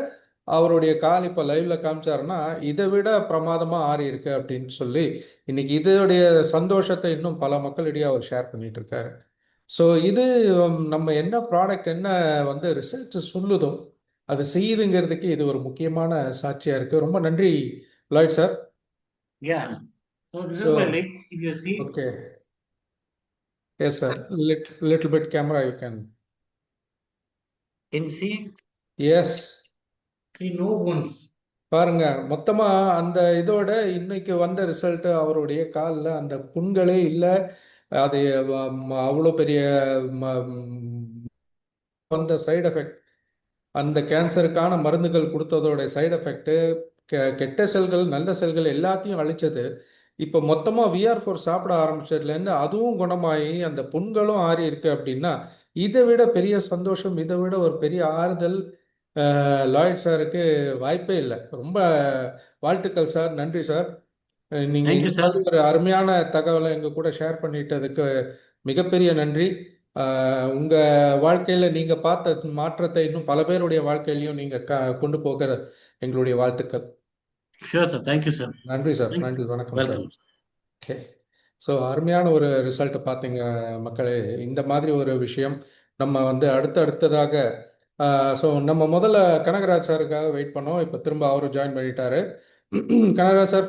அவருடைய கால் இப்போ லைவ்ல காமிச்சாருன்னா இதை விட பிரமாதமாக ஆறி இருக்கு அப்படின்னு சொல்லி இன்னைக்கு இதோடைய சந்தோஷத்தை இன்னும் பல மக்களிடையே அவர் ஷேர் பண்ணிட்டு இருக்காரு. ஸோ இது நம்ம என்ன ப்ராடக்ட் என்ன வந்து ரிசர்ச் சொல்லுதோ அது செய்யுதுங்கிறதுக்கு இது ஒரு முக்கியமான சாட்சியா இருக்கு. ரொம்ப நன்றி Lloyd sir. Yeah. So this is so my leg. If you see, okay, yes sir, little bit camera you can. can you see? Yes, Okay, no bones. பாருங்க மொத்தமா அந்த இதோட இன்னைக்கு வந்த ரிசல்ட் அவருடைய காலில் அந்த புண்களே இல்லை. அது அவ்வளோ பெரிய வந்த சைடு எஃபெக்ட், அந்த கேன்சருக்கான மருந்துகள் கொடுத்ததோட சைடு எஃபெக்ட் கெட்ட செல்கள் நல்ல செல்கள் எல்லாத்தையும் அழிச்சது. இப்போ மொத்தமாக VR4 சாப்பிட ஆரம்பிச்சதுலேருந்து அதுவும் குணமாகி அந்த புண்களும் ஆறி இருக்கு அப்படின்னா இதை விட பெரிய சந்தோஷம், இதை விட ஒரு பெரிய ஆறுதல் லாய்ட் சாருக்கு வாய்ப்பே இல்லை. ரொம்ப வாழ்த்துக்கள் சார், நன்றி சார். நீங்கள் Thank you, இந்த sir. மாதிரி ஒரு அருமையான தகவலை எங்கள் கூட ஷேர் பண்ணிட்டதுக்கு மிகப்பெரிய நன்றி. உங்கள் வாழ்க்கையில் நீங்கள் பார்த்த மாற்றத்தை இன்னும் பல பேருடைய வாழ்க்கையிலையும் நீங்கள் கொண்டு போகிற எங்களுடைய வாழ்த்துக்கள். Sure, sir. Thank you, sir. நன்றி சார், Thank you. நன்றி, வணக்கம் சார். Welcome. ஓகே, ஸோ அருமையான ஒரு ரிசல்ட் பார்த்தீங்க மக்களே. இந்த மாதிரி ஒரு விஷயம் நம்ம வந்து அடுத்ததாக ஸோ நம்ம முதல்ல கனகராஜ் சாருக்காக வெயிட் பண்ணோம். இப்போ திரும்ப அவரும் ஜாயின் பண்ணிட்டாரு. கனகராஜ் சார்,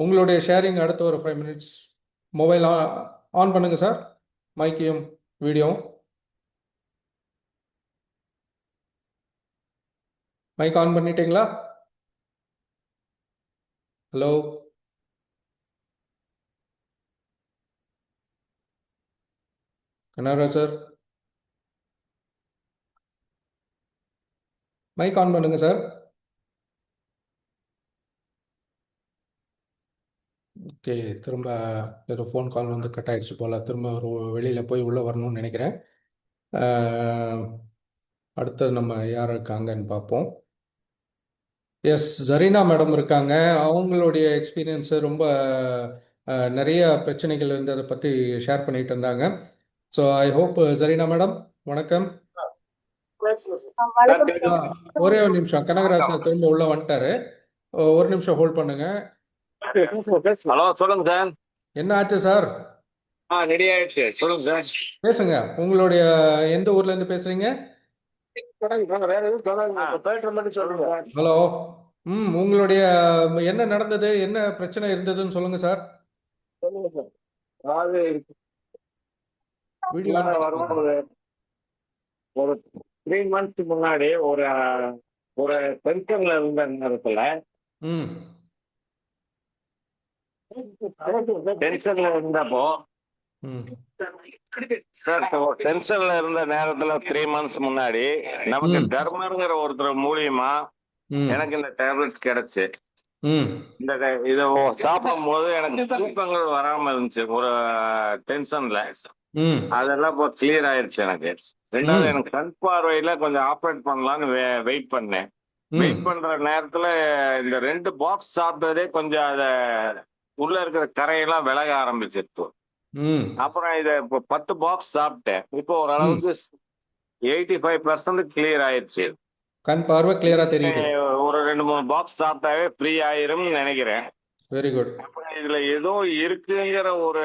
உங்களுடைய ஷேரிங் அடுத்த ஒரு 5 மினிட்ஸ். மொபைல் ஆன் பண்ணுங்க சார், மைக்கையும் வீடியோவும். மைக் ஆன் பண்ணிட்டீங்களா? Hello, Kanagaraj sir, mike on பண்ணுங்க சார். ஓகே, திரும்ப ஏதோ ஃபோன் கால் வந்து கட் ஆயிடுச்சு போல். திரும்ப ஒரு வெளியில் போய் உள்ளே வரணும்னு நினைக்கிறேன். அடுத்தது நம்ம யார் இருக்காங்கன்னு பார்ப்போம். எஸ், ஜரீனா மேடம் இருக்காங்க. அவங்களுடைய எக்ஸ்பீரியன்ஸு ரொம்ப நிறைய பிரச்சனைகள் இருந்ததை பற்றி ஷேர் பண்ணிட்டு இருந்தாங்க. So I hope Zarina madam வணக்கம். ஒரே ஒரு நிமிஷம், கனகராஜ் சார் திரும்ப உள்ள வந்துட்டாரு. ஒரு நிமிஷம் ஹோல்ட் பண்ணுங்க. ஹலோ, சொல்லுங்க சார். என்ன ஆச்சு சார்? ரெடி ஆயிடுச்சு, சொல்லுங்க சார். பேசுங்க. உங்களுடைய எந்த ஊர்ல இருந்து பேசுறீங்க? வேற எதுவும் சொல்லுங்க. ஹலோ, உங்களுடைய என்ன நடந்தது, என்ன பிரச்சனை இருந்ததுன்னு சொல்லுங்க சார். சொல்லுங்க சார். அதாவது வீடியோ ஒரு 3 months முன்னாடி ஒரு பென்ஷன்ல இருந்த நேரத்துல டென்ஷன்ல இருந்தப்போ சார், டென்ஷன்ல இருந்த நேரத்துல 3 months முன்னாடி நமக்கு தர்மருங்கிற ஒருத்தர் மூலியமா எனக்கு இந்த டேப்லெட்ஸ் கிடைச்சு இந்த இத சாப்பிடும் போது எனக்கு தூக்கங்கள் வராம இருந்துச்சு ஒரு டென்ஷன்ல. அதெல்லாம் இப்போ கிளியர் ஆயிருச்சு எனக்கு. ரெண்டாவது, எனக்கு கண் பார்வையில கொஞ்சம் ஆப்ரேட் பண்ணலான்னு வெயிட் பண்ணேன். வெயிட் பண்ற நேரத்துல இந்த 2 பாக்ஸ் சாப்பிட்டதே கொஞ்சம் அத உள்ள இருக்கிற கரையெல்லாம் விலக ஆரம்பிச்சிருச்சு. அப்புறம் இத இப்போ 10 பாக்ஸ் சாப்பிட்டேன். இப்போ ஓரளவுக்கு 85% கிளியர் ஆயிடுச்சு. கண் பார்வை கிளியரா தெரியுது. ஒரு 2-3 பாக்ஸ் சாப்பிட்டாவே ஃப்ரீ ஆயிரும்னு நினைக்கிறேன். Very good. இதுல ஏதோ இருக்குங்கிற ஒரு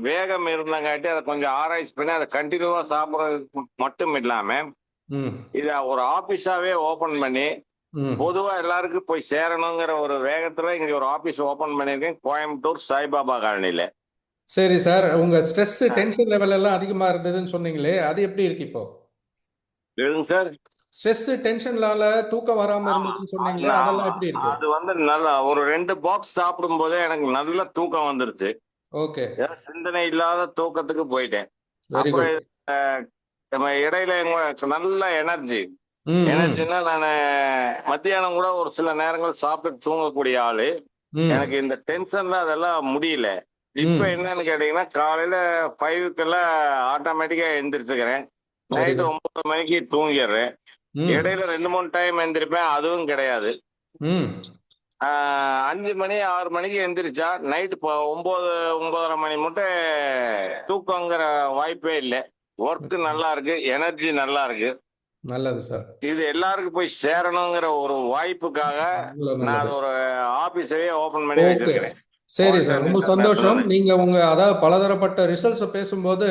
வேகம் இருந்தங்காட்டி அதை கொஞ்சம் ஆராய்ச்சி பண்ணி அதை கண்டினியூவா சாப்பிட்றது மட்டும் இல்லாம இத ஒரு ஆபீஸாவே ஓபன் பண்ணி பொதுவா எல்லாருக்கும் போய் சேரணுங்கிற ஒரு வேகத்துல இங்க ஒரு ஆபீஸ் ஓபன் பண்ணிருக்கேன், கோயம்புத்தூர் சாய்பாபா காலனில. சரி சார், உங்க ஸ்ட்ரெஸ் டென்ஷன் லெவல் எல்லாம் அதிகமா இருந்ததுன்னு சொன்னீங்களே, அது எப்படி இருக்கு இப்போ? சார், ஸ்ட்ரெஸ் டென்ஷன்லால தூக்கம் வராம இருந்ததுன்னு சொன்னீங்களே, அதெல்லாம் எப்படி இருக்கு? அது வந்து நல்லா ஒரு 2 பாக்ஸ் சாப்பிடும் போதே எனக்கு நல்ல தூக்கம் வந்துருச்சு. ஓகே, சிந்தனை இல்லாத தூக்கத்துக்கு போயிட்டேன். அப்புறம் இடையில நல்ல எனர்ஜினா நான் மத்தியானம் கூட ஒரு சில நேரங்கள் சாப்பிட்டு தூங்கக்கூடிய ஆளு. எனக்கு இந்த டென்ஷன்ல அதெல்லாம் முடியல. இப்ப என்னன்னு கேட்டீங்கன்னா, காலையில 5க்கெல்லாம் ஆட்டோமேட்டிக்கா எந்திரிச்சுக்கிறேன். வெரி நைட்டு குட் 9 மணிக்கு தூங்கிடுறேன். இடையில 2-3 டைம் எந்திரிப்பேன், அதுவும் கிடையாது. ம் 5 மணி 6 மணிக்கு எந்திரிச்சா நைட்டு 9-9:30 மணி மட்டும் தூக்கங்கிற வாய்ப்பே இல்லை. ஒர்க் நல்லா இருக்கு, எனர்ஜி நல்லா இருக்கு. நல்லது சார். இது எல்லாருக்கும் போய் சேரணுங்கிற ஒரு வாய்ப்புக்காக நான் நல்லது. அது ஒரு ஆபீஸவே ஓபன் பண்ணி ஓகே வச்சிருக்கிறேன். சரி சார், ரொம்ப சந்தோஷம். பேசுறது. நீங்க உங்க அதாவது பலதரப்பட்ட ரிசல்ட்ஸை பேசும்போது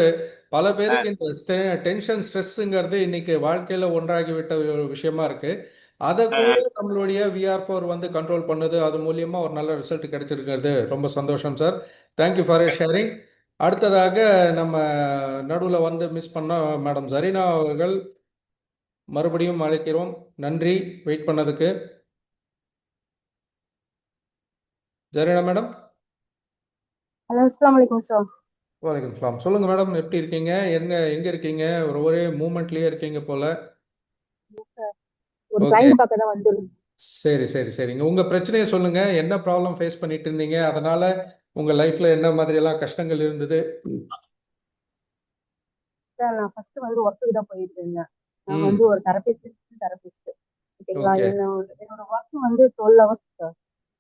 பல பேருக்கு இந்த டென்ஷன் ஸ்ட்ரெஸ்ஸுங்கிறது இன்னைக்கு வாழ்க்கையில ஒன்றாகிவிட்ட ஒரு விஷயமா இருக்கு. அதை கூட நம்மளுடைய VR4 வந்து கண்ட்ரோல் பண்ணுது. அது மூலியமா ஒரு நல்ல ரிசல்ட் கிடைச்சிருக்கிறது. ரொம்ப சந்தோஷம் சார். Thank you for sharing. அடுத்ததாக நம்ம நடுவில் வந்து மிஸ் பண்ண மேடம் ஜரீனா அவர்கள் மறுபடியும் அழைக்கிறோம். நன்றி வெயிட் பண்ணதுக்கு. ஜரீனா மேடம். ஹலோ, அஸ்ஸலாமு அலைக்கும் சார். வணக்கம் சலாம். சொல்லுங்க மேடம், எப்படி இருக்கீங்க? எங்க இருக்கீங்க? ஒரே மூமெண்ட்லயே இருக்கீங்க போல. ஒரு ஓகே கிளைண்ட் பார்க்க தான் வந்துருந்தேன். சரி சரி சரிங்க. உங்க பிரச்சனையை சொல்லுங்க. என்ன ப்ராப்ளம் ஃபேஸ் பண்ணிட்டு இருந்தீங்க? அதனால உங்க லைஃப்ல என்ன மாதிரி எல்லாம் கஷ்டங்கள் இருந்தது? சார், நான் ஃபர்ஸ்ட் வந்து ஒர்க்குக்கு தான் போயிட்டு இருந்தேன். நான் ம் வந்து ஒரு தெரபிஸ்ட். ஓகேங்களா? ஓகே என்னோட ஒர்க் வந்து 12 ஹவர்ஸ் சார்.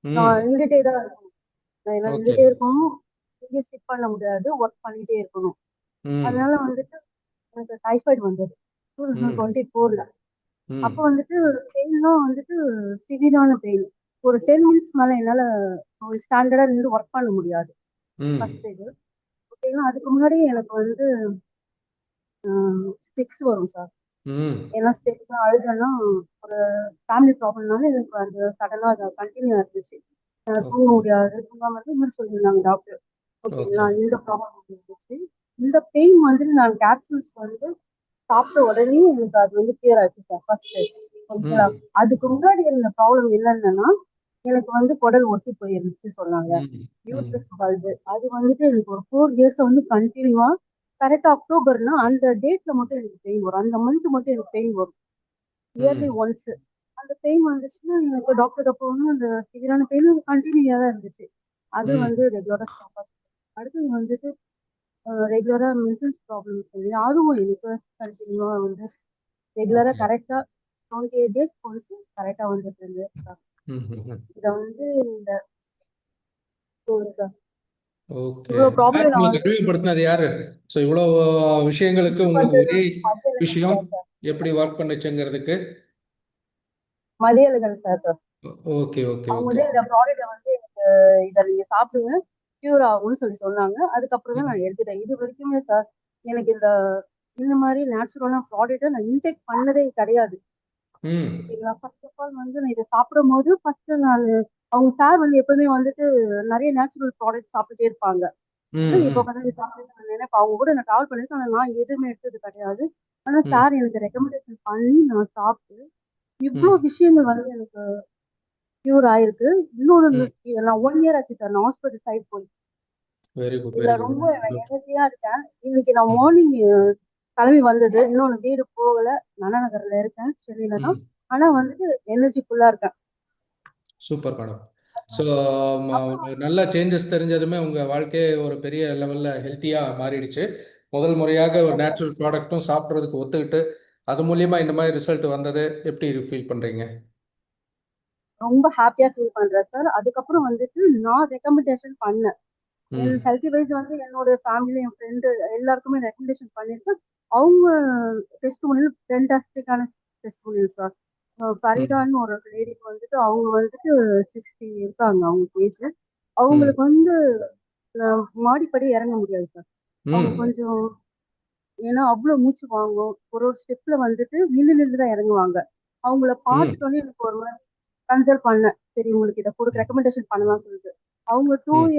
ம் நான் நின்றுட்டே தான் இருக்கணும். நான் ஓகே நின்றுட்டே இருக்கணும். எங்கேயும் ஸ்கிப் பண்ண முடியாது. ஒர்க் பண்ணிட்டே இருக்கணும். ம் அதனால வந்துட்டு எனக்கு டைஃபாய்டு வந்தது ம் 2024ல. ம் அப்போ வந்துட்டு பெயின்லாம் வந்துட்டு சிவியரான பெயின். ஒரு 10 மினிட்ஸ் மேல என்னால ஒரு ஸ்டாண்டர்டா நின்று ஒர்க் பண்ண முடியாது. ம் ஃபர்ஸ்ட் இது. ஓகேங்களா? அதுக்கு முன்னாடி எனக்கு வந்து ஸ்டிக்ஸ் வரும் சார். ம் ஏன்னா ஸ்டிக்ஸ் அழுதேன்னா ஒரு ஃபேமிலி ப்ராப்ளம்னால எனக்கு அது சடனாக அது கண்டினியூ இருந்துச்சு. தூங்க முடியாது, தூங்காம இருந்து இந்த மாதிரி சொல்லியிருந்தாங்க டாக்டர். ஓகே ஓகேங்களா? இந்த ப்ராப்ளம் இருந்துச்சு. இந்த பெயின் வந்து நான் கேப்சூல்ஸ் வந்து சாப்பிட்ட உடனே எனக்கு அது வந்து கிளியர் ஆயிடுச்சு சார் ஃபர்ஸ்ட். ஓகேங்களா? ம் அதுக்கு முன்னாடி இருந்த ப்ராப்ளம் என்னன்னா எனக்கு வந்து குடல் ஒட்டி போயிருந்துச்சு சொன்னாங்க. ம் ம் யூட்ரஸ் பல்ஜ். அது வந்துட்டு எனக்கு ஒரு 4 இயர்ஸ் வந்து கண்டினியூவா கரெக்டா அக்டோபர்னா அந்த டேட்ல மட்டும் எனக்கு பெயின் வரும். அந்த மந்த் மட்டும் எனக்கு பெயின் வரும். இயர்லி ம் ஒன்ஸ். அந்த பெயின் வந்துச்சுன்னா எனக்கு டாக்டர் போகணும். அந்த சிவியரான பெயின் கண்டினியூவா தான் இருந்துச்சு. அது ம் வந்து ரெகுலரா ஸ்டாப் ஆச்சு. அடுத்தது வந்துட்டு ரெகுலரா மென்சன்ஸ் ப்ராப்ளம் சொல்லி அதுவும் எனக்கு கண்டினியூவா வந்து ரெகுலரா ஓகே கரெக்டா 28 டேஸ் ஒன்ஸ் கரெக்டா வந்துட்டு இருந்தது. ம் ம் இதை வந்து இந்த ஓகே. இவ்வளவு ப்ராப்ளம் நான் உங்களுக்கு வந்து அறிமுகப்படுத்தினது யாரு? ஸோ இவ்வளோ விஷயங்களுக்கு உங்களுக்கு பண்றது ஒரே விஷயம் மதியழகன் சார். எப்படி ஒர்க் பண்ணுச்சுங்கிறதுக்கு. Mathiyazhagan sir sir. Okay okay அவங்க ஓகே வந்து இந்த ப்ராடக்ட்டை வந்து எனக்கு இதை நீங்க சாப்பிடுங்க கியூர் ஆகும்னு சொல்லி சொன்னாங்க. அதுக்கப்புறம் தான் ம் நான் எடுத்துட்டேன். இது வரைக்குமே சார் எனக்கு இந்த மாதிரி நேச்சுரலான ப்ராடக்ட்டை நான் இன்டேக் பண்ணதே கிடையாது. ம் ஓகேங்களா? ஃபர்ஸ்ட் ஆஃப் ஆல் வந்து நான் இதை சாப்பிடும் போது ஃபர்ஸ்ட் நான் அவங்க சார் வந்து எப்பவுமே வந்துட்டு நிறைய நேச்சுரல் ப்ராடக்ட் சாப்பிட்டுட்டே இருப்பாங்க. ம் இப்போ ம் பார்த்து சாப்பிட்டு நினைப்பேன். அவங்க கூட நான் ட்ராவல் பண்ணிருக்கேன். ஆனால் நான் எதுவுமே எடுத்தது கிடையாது. ஆனால் ம் சார் எனக்கு ரெக்கமெண்டேஷன் பண்ணி நான் சாப்பிட்டு இவ்வளோ ம் விஷயங்கள் வந்து எனக்கு கியூர் ஆயிருக்கு. இன்னொன்று ம் நான் 1 இயர் ஆச்சு சார் நான் ஹாஸ்பிட்டல் சைட் போய். வெரி குட் இதுல வெரி குட் ரொம்ப குட். எனர்ஜியா இருக்கேன். இன்னைக்கு நான் ம் மார்னிங் கிளம்பி வந்தது. இன்னொன்று வீடு போகல. அண்ணா நகர்ல இருக்கேன், சென்னையில தான். ம் ஆனா வந்துட்டு எனர்ஜி ஃபுல்லா இருக்கேன். Super madam. ஸோ அப்புறம் நல்ல சேஞ்சஸ் தெரிஞ்சதுமே உங்கள் வாழ்க்கையே ஒரு பெரிய லெவலில் ஹெல்த்தியாக மாறிடுச்சு. முதல் முறையாக ஒரு நேச்சுரல் ப்ராடக்ட்டும் சாப்பிட்றதுக்கு ஒத்துக்கிட்டு அது மூலியமா இந்த மாதிரி ரிசல்ட் வந்தது எப்படி ஃபீல் பண்ணுறீங்க? ரொம்ப ஹாப்பியா ஃபீல் பண்றேன் சார். அதுக்கப்புறம் வந்துட்டு நான் ரெக்கமெண்டேஷன் பண்ணேன். என் ம் ஹெல்த்தி வைஸ் வந்து என்னோட ஃபேமிலி, என் ஃப்ரெண்டு எல்லாருக்குமே ரெக்கமெண்டேஷன் பண்ணிட்டு அவங்க டெஸ்டிமோனியல் ஃபென்டாஸ்டிக்கான டெஸ்டிமோனியல் சார். ம் ஃபரிதான்னு ஒரு லேடிக்கு வந்துட்டு அவங்க வந்துட்டு 60 இருக்காங்க அவங்க ஏஜ். ம் அவங்களுக்கு வந்து மாடிப்படி இறங்க முடியாது சார். அவங்க ம் கொஞ்சம் ஏன்னா அவ்வளோ மூச்சு வாங்கும். ஒரு ஒரு ஸ்டெப்ல வந்துட்டு நின்று நின்று தான் இறங்குவாங்க. அவங்கள ம் பார்த்துட்டோன்னே எனக்கு ஒரு மாதிரி கன்சல்ட் பண்ணேன். சரி உங்களுக்கு இதை கொடுக்க ரெக்கமெண்டேஷன் பண்ணலாம் சொல்லிட்டு. அவங்க ம்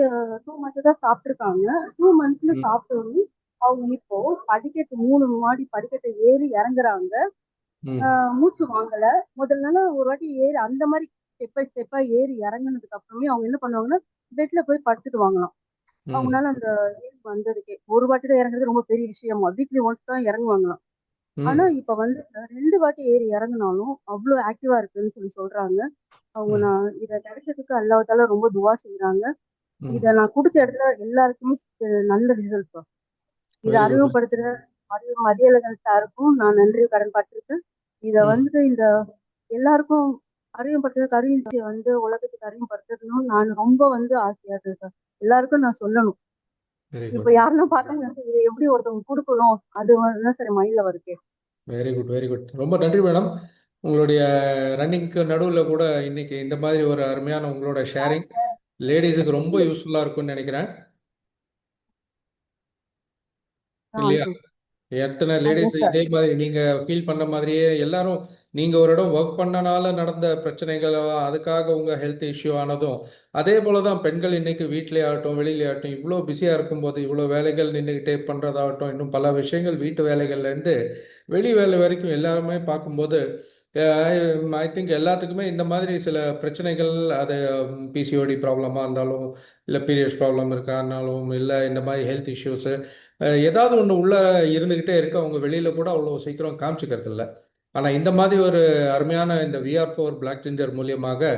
2 மந்த்ஸ் தான் சாப்பிட்டுருக்காங்க. 2 மந்த்ஸ்ல ம் சாப்பிட்டோன்னே அவங்க இப்போ படிக்கட்டு 3 மாடி படிக்கட்டை ஏறி இறங்குறாங்க. ம் மூச்சு வாங்கல. முதல்ல ஒரு வாட்டி ஏறி அந்த மாதிரி ஸ்டெப் பை ஸ்டெப்பா ஏறி இறங்குனதுக்கு அப்புறமே அவங்க என்ன பண்ணுவாங்கன்னா பெட்ல போய் படுத்துட்டு வாங்கலாம். ம் அவங்களால அந்த ஏறி வந்ததுக்கே ஒரு வாட்டி தான் இறங்குறது ரொம்ப பெரிய விஷயமா. வீக்லி ஒன்ஸ் தான் இறங்குவாங்களாம். ஆனா ம் இப்ப வந்து 2 வாட்டி ஏறி இறங்குனாலும் அவ்வளோ ஆக்டிவா இருக்குன்னு சொல்றாங்க. அவங்க ம் நான் இத கிடைச்சதுக்கு அல்லாஹ் ரொம்ப துவா செய்றாங்க. ம் இத நான் குடுத்த இடத்துல எல்லாருக்குமே நல்ல ரிசல்ட் தான். இத வெரி குட். அறிமுகப்படுத்துற மதியழகன் சாருக்கும் நான் நன்றி கடன் பட்டிருக்கேன். இத ம் வந்து இந்த எல்லாருக்கும் அறிமுகப்படுத்துறதுக்கு வந்து உலகத்துக்கு அறிமுகப்படுத்தணும்னு நான் ரொம்ப வந்து ஆசையா இருக்கேன் சார். எல்லாருக்கும் நான் சொல்லணும். வெரி இப்ப குட். யாருன்னா பார்த்தாங்க இத எப்படி ஒருத்தவங்க குடுக்கணும் அது தான் சார் மைண்ட்ல வருது. Very good, very good. ரொம்ப நன்றி மேடம். உங்களுடைய ரன்னிங்க்கு நடுவில் கூட இன்னைக்கு இந்த மாதிரி ஒரு அருமையான உங்களோட ஷேரிங் லேடிஸுக்கு ரொம்ப யூஸ்ஃபுல்லாக இருக்கும்னு நினைக்கிறேன். இல்லையா? ஓகே. எத்தனை லேடிஸ் எஸ் சார். இதே மாதிரி நீங்க ஃபீல் பண்ண மாதிரியே எல்லாரும் நீங்க ஒரு இடம் ஒர்க் பண்ணனால நடந்த பிரச்சனைகள் அதுக்காக உங்க ஹெல்த் இஷ்யூ ஆனதும் அதே போலதான் பெண்கள் இன்னைக்கு வீட்டிலே ஆகட்டும் வெளியிலே ஆகட்டும் இவ்வளோ பிஸியா இருக்கும்போது இவ்வளோ வேலைகள் நின்றுகிட்டே பண்றதாகட்டும் இன்னும் பல விஷயங்கள் வீட்டு வேலைகள்ல இருந்து வெளி வேலை வரைக்கும் எல்லாருமே பார்க்கும்போது ஐ திங்க் எல்லாத்துக்குமே இந்த மாதிரி சில பிரச்சனைகள் அது பிசிஓடி ப்ராப்ளமா இருந்தாலும் இல்லை பீரியட்ஸ் ப்ராப்ளம் இருக்காருனாலும் இல்லை இந்த மாதிரி ஹெல்த் இஷ்யூஸு ஏதாவது ஒன்று உள்ள இருந்துகிட்டே இருக்கு அவங்க வெளியில கூட அவ்வளோ சீக்கிரம் காமிச்சிக்கிறது இல்லை. ஆனால் இந்த மாதிரி ஒரு அருமையான இந்த VR4 பிளாக் ஜிஞ்சர் மூலியமாக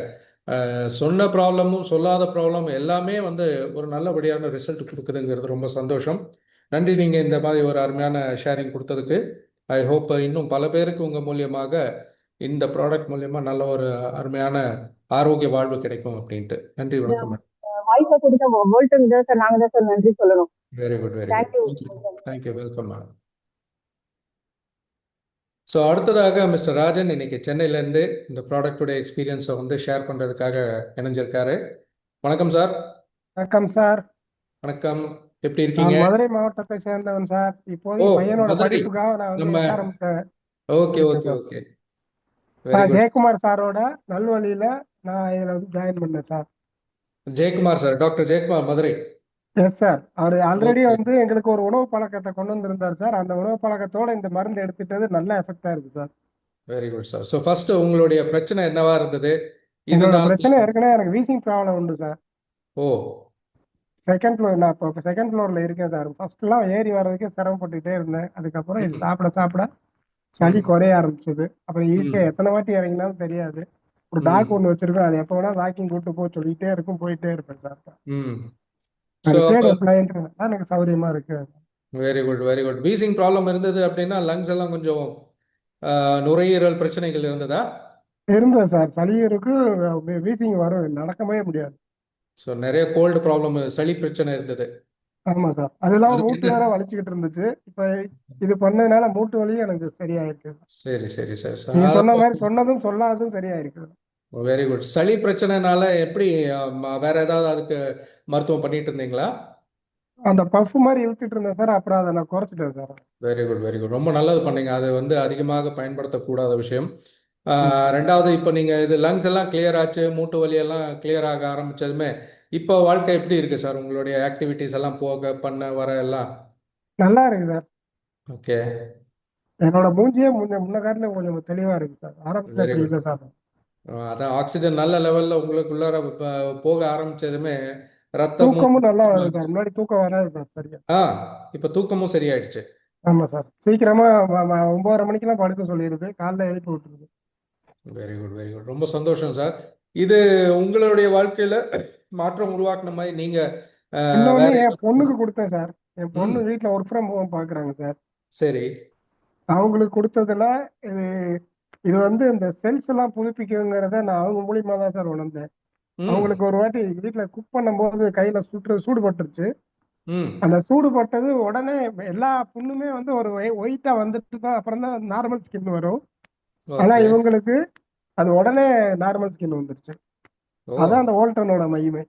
சொன்ன ப்ராப்ளமும் சொல்லாத ப்ராப்ளம் எல்லாமே வந்து ஒரு நல்லபடியான ரிசல்ட் கொடுக்குதுங்கிறது ரொம்ப சந்தோஷம். நன்றி நீங்கள் இந்த மாதிரி ஒரு அருமையான ஷேரிங் கொடுத்ததுக்கு. ஐ ஹோப் இன்னும் பல பேருக்கு உங்கள் மூலியமாக இந்த ப்ராடக்ட் மூலியமா நல்ல ஒரு அருமையான ஆரோக்கிய வாழ்வு கிடைக்கும் அப்படின்ட்டு. நன்றி, வணக்கம். வாய்ப்பை கொடுத்த வேர்ல்டுக்கு தான் சார் நாங்க தான் சார் நன்றி சொல்லணும். Very good, very good. Thank you. Thank you, welcome madam. So அடுத்ததாக மிஸ்டர் ராஜன் இன்னைக்கு சென்னையிலேருந்து இந்த ப்ராடக்டோட எக்ஸ்பீரியன்ஸை வந்து ஷேர் பண்ணுறதுக்காக இணைஞ்சிருக்காரு. வணக்கம் சார். வணக்கம் சார். வணக்கம். எப்படி இருக்கீங்க? நான் மதுரை மாவட்டத்தை சேர்ந்தவன் சார். ஓ, இப்போதைக்கு பையனோட மதுரை. படிப்புக்காக நான் வந்து நம்ம SRM ஓகே, இருக்கேன் okay, sir. Okay. Very sir good. Jayakumar சாரோட நல்வழியில நான் இதுல வந்து ஜாயின் பண்ணேன் sir. Jayakumar sir, doctor Jayakumar, Madurai. Yes sir. அவர் ஆல்ரெடி ஓகே, வந்து எங்களுக்கு ஒரு உணவு பழக்கத்தை கொண்டு வந்திருந்தார் சார். அந்த உணவு பழக்கத்தோட இந்த மருந்து எடுத்துட்டது நல்ல எஃபெக்டா இருக்கு sir. Very good sir. So first உங்களுடைய பிரச்சனை என்னவா இருந்தது? என்னோட இதனால பிரச்சனை ஏற்கனவே எனக்கு வீசிங் ப்ராப்ளம் உண்டு சார். ஓ செகண்ட் ஃப்ளோர் நான் இப்போ செகண்ட் ஃப்ளோர்ல இருக்கேன் சார். ஃபர்ஸ்ட்லாம் ஏறி வர்றதுக்கே சிரமப்பட்டுக்கிட்டே இருந்தேன். அதுக்கப்புறம் இது ம் சாப்பிட சாப்பிட சளி ம் குறைய ஆரம்பிச்சது. அப்புறம் ஈஸியா ம் எத்தனை வாட்டி இறங்கினாலும் தெரியாது. ஒரு ம் டாக் ஒன்று வச்சிருக்கோம். அது எப்போ வேணா வாக்கிங் கூட்டு போக சொல்லிட்டே இருக்கும், போயிட்டே இருப்பேன் சார். ம் ஸோ நான் அப்போ ரிட்டையர்ட் எம்ப்ளாயின்றதுனால எனக்கு சௌகரியமா இருக்கு. Very good, very good. Wheezing problem இருந்தது அப்படின்னா லங்ஸ் எல்லாம் கொஞ்சம் நுரையீரல் பிரச்சனைகள் இருந்ததா? இருந்தது சார். சளி இருக்கு, வீசிங் வரும், நடக்கவே முடியாது. ஸோ நிறைய கோல்டு ப்ராப்ளம் சளி பிரச்சனை இருந்தது. ஆமா சார். அதெல்லாம் அதுக்கு மூட்டு என்ன? வேற வலிச்சுக்கிட்டு இருந்துச்சு. இப்ப இது பண்ணதுனால மூட்டு வலியும் எனக்கு சரியாயிருக்கு. சரி, சரி, சரி நீங்க சொன்ன சார். மாதிரி சொன்னதும் சொல்லாததும் சரியாயிருக்கு. Very good. சளி பிரச்சனைனால எப்படி வேற ஏதாவது அதுக்கு மருத்துவம் பண்ணிட்டு இருந்தீங்களா? அந்த பஃப் மாதிரி இழுத்துட்டு இருந்தேன் சார். அப்புறம் அதை நான் குறைச்சிட்டேன் sir. Very good, very good. ரொம்ப நல்லது பண்ணீங்க. அது வந்து அதிகமாக பயன்படுத்தக்கூடாத விஷயம். ம். ரெண்டாவது இப்போ நீங்க இது லங்ஸ் எல்லாம் கிளியர் ஆச்சு, மூட்டு வலி எல்லாம் கிளியர் ஆக ஆரம்பிச்சதுமே இப்போ வாழ்க்கை எப்படி இருக்கு சார்? உங்களுடைய ஆக்டிவிட்டிஸ் எல்லாம் போக பண்ண வர எல்லாம் நல்லா இருக்கு சார். ஓகே. என்னோட மூஞ்சியே முன்ன காட்டில கொஞ்சம் தெளிவா இருக்கு சார். ஆரம்பத்துல வெரி இப்படி குட். இல்லை சார். அதான் ஆக்சிஜன் நல்ல லெவல்ல உங்களுக்குள்ளார போக ஆரம்பிச்சதுமே ரத்தமும் தூக்கமும் நல்லா வருது சார். முன்னாடி தூக்கம் வராது சார் சரியா. ஆ இப்போ தூக்கமும் சரியாயிடுச்சு. ஆமா சார். சீக்கிரமா 9:30 மணிக்கெல்லாம் படுக்க சொல்லிடுது, காலைல எழுப்பி விட்டுருது. Very good, very good. ரொம்ப சந்தோஷம் சார். இது உங்களுடைய வாழ்க்கையில மாற்றம் உருவாக்குன மாதிரி நீங்க இன்னொன்னு வேற என் ஏதாவது பொண்ணுக்கு கொடுத்தேன் சார். என் பொண்ணு ம் வீட்டுல ஒர்க் ஃப்ரம் ஹோம் பாக்குறாங்க சார். சரி. அவங்களுக்கு கொடுத்ததுல இது இது வந்து இந்த செல்ஸ் எல்லாம் புதுப்பிக்குங்கிறத நான் அவங்க மூலியமா தான் சார் உணர்ந்தேன். ம் அவங்களுக்கு ஒரு வாட்டி வீட்டுல குக் பண்ணும்போது கையில சூடு பட்டுருச்சு. ம் அந்த சூடு பட்டது உடனே எல்லா புண்ணுமே வந்து ஒரு ஒயிட்டா வந்துட்டு தான் அப்புறம் தான் நார்மல் ஸ்கின் வரும். ஆனா ஓகே. இவங்களுக்கு அது உடனே நார்மல் ஸ்கின் வந்துருச்சு. ஓ அதான் அந்த ஓல்டனோட மகிமை.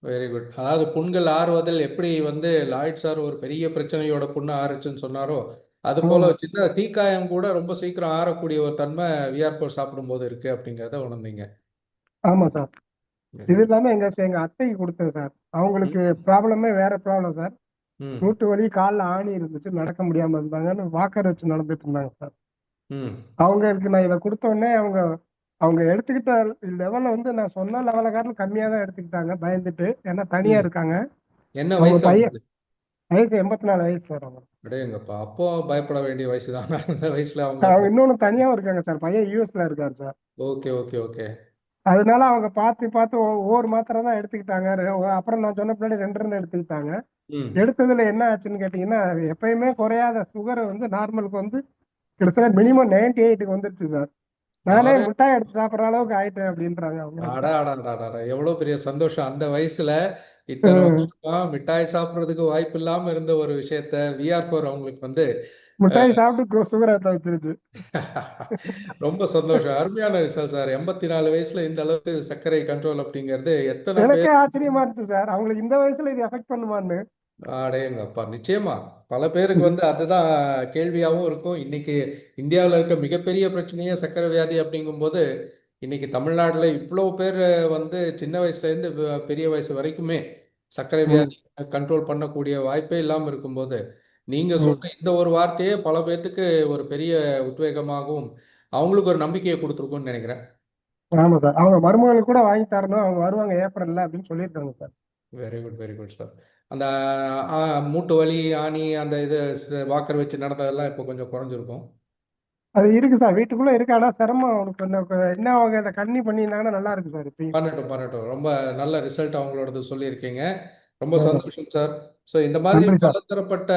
Very good. அதாவது புண்கள் ஆறுவதில் எப்படி வந்து லாய்ட் சார் ஒரு பெரிய பிரச்சனையோட புண்ணு ஆறுச்சுன்னு சொன்னாரோ அது போல ஆமா சின்ன தீக்காயம் கூட ரொம்ப சீக்கிரம் ஆறக்கூடிய ஒரு தன்மை VR4 சாப்பிடும்போது இருக்கு அப்படிங்கிறத உணர்ந்தீங்க. ஆமா சார். வெரி இது குட். இல்லாம எங்க அத்தைக்கு கொடுத்தேன் சார். அவங்களுக்கு ம் ப்ராப்ளமே வேற ப்ராப்ளம் சார். ம் மூட்டு வலி, கால்ல ஆணி இருந்துச்சு, நடக்க முடியாம இருந்தாங்கன்னு வாக்கர் வச்சு நடந்துட்டு இருந்தாங்க சார். ம் அவங்களுக்கு நான் இதை கொடுத்த உடனே அவங்க அவங்க எடுத்துக்கிட்ட லெவல்ல வந்து நான் சொன்ன லெவல காட்டிலும் கம்மியா தான் எடுத்துக்கிட்டாங்க பயந்துட்டு. ஏன்னா தனியா ம் இருக்காங்க. என்ன அவங்க வயசு பையன் அவங்களுக்கு? வயசு 84 வயசு சார் அவங்க. அடேங்கப்பா, அப்போ பயப்பட வேண்டிய வயசு தான். அந்த வயசுல அவங்க அவங்க இன்னொன்னு தனியாவும் இருக்காங்க சார். பையன் யூஎஸ்ல இருக்காரு சார். Okay okay okay. அதனால அவங்க பார்த்து பார்த்து ஒவ்வொரு மாத்திரை தான் எடுத்துக்கிட்டாங்க. அப்புறம் நான் சொன்ன பின்னாடி 2 எடுத்துக்கிட்டாங்க. ம் எடுத்ததுல என்ன ஆச்சுன்னு கேட்டீங்கன்னா, எப்பயுமே குறையாத சுகர் வந்து நார்மலுக்கு வந்து கிட்டத்தட்ட மினிமம் 98க்கு வந்துருச்சு சார். நானே அரே, மிட்டாய் எடுத்து சாப்பிடுற அளவுக்கு ஆயிட்டேன் அப்படின்றாங்க அவங்க. அடா அடா அடா அடா, எவ்வளவு பெரிய சந்தோஷம் அந்த வயசுல. இத்தனை வருஷமா மிட்டாய் சாப்பிடுறதுக்கு வாய்ப்பு இல்லாம இருந்த ஒரு விஷயத்த விஆர்4 அவங்களுக்கு வந்து மிட்டாய் சாப்பிட்டு சுகர் ஏத்த வச்சிருச்சு. ரொம்ப சந்தோஷம். அருமையான ரிசல்ட் சார். 84 வயசுல இந்த அளவுக்கு சர்க்கரை கண்ட்ரோல் அப்படிங்கிறது எத்தனை எனக்கே பேர். ஆச்சரியமா இருந்துச்சு சார், அவங்களுக்கு இந்த வயசுல இது எஃபெக்ட் பண்ணுமான்னு. அடேங்கப்பா, நிச்சயமா பல பேருக்கு வந்து அதுதான் கேள்வியாகவும் இருக்கும். இன்னைக்கு இந்தியாவில் இருக்க மிகப்பெரிய பிரச்சனையே சர்க்கரை வியாதி அப்படிங்கும்போது, இன்னைக்கு தமிழ்நாட்டில் இவ்வளோ பேர் வந்து சின்ன வயசுல இருந்து பெரிய வயசு வரைக்குமே சர்க்கரை ம், வியாதி கண்ட்ரோல் பண்ணக்கூடிய வாய்ப்பே இல்லாமல் இருக்கும்போது, நீங்க ம். சொன்ன இந்த ஒரு வார்த்தையே பல பேர்த்துக்கு ஒரு பெரிய உத்வேகமாகவும் அவங்களுக்கு ஒரு நம்பிக்கையை கொடுத்துருக்கும்னு நினைக்கிறேன். ஆமா சார், அவங்க மருமகளுக்கு கூட வாங்கி தரணும், அவங்க வருவாங்க ஏப்ரல்ல அப்படின்னு சொல்லியிருக்காங்க சார். Very good sir. அந்த ஆ, மூட்டு வலி, ஆணி, அந்த இது வாக்கர் வச்சு நடந்ததெல்லாம் இப்போ கொஞ்சம் குறைஞ்சிருக்கும். அது இருக்கு சார், வீட்டுக்குள்ள இருக்கு. ஆனா சிரமம் அவனுக்கு கொஞ்சம் என்ன அவங்க அதை கண்ணி பண்ணியிருந்தாங்கன்னா நல்லா இருக்கு சார் இப்பயும். பண்ணட்டும் பண்ணட்டும். ரொம்ப நல்ல ரிசல்ட் அவங்களோடது சொல்லியிருக்கீங்க. ரொம்ப ஆமா. சந்தோஷம் சார். ஸோ இந்த மாதிரி நன்றி சார். பலதரப்பட்ட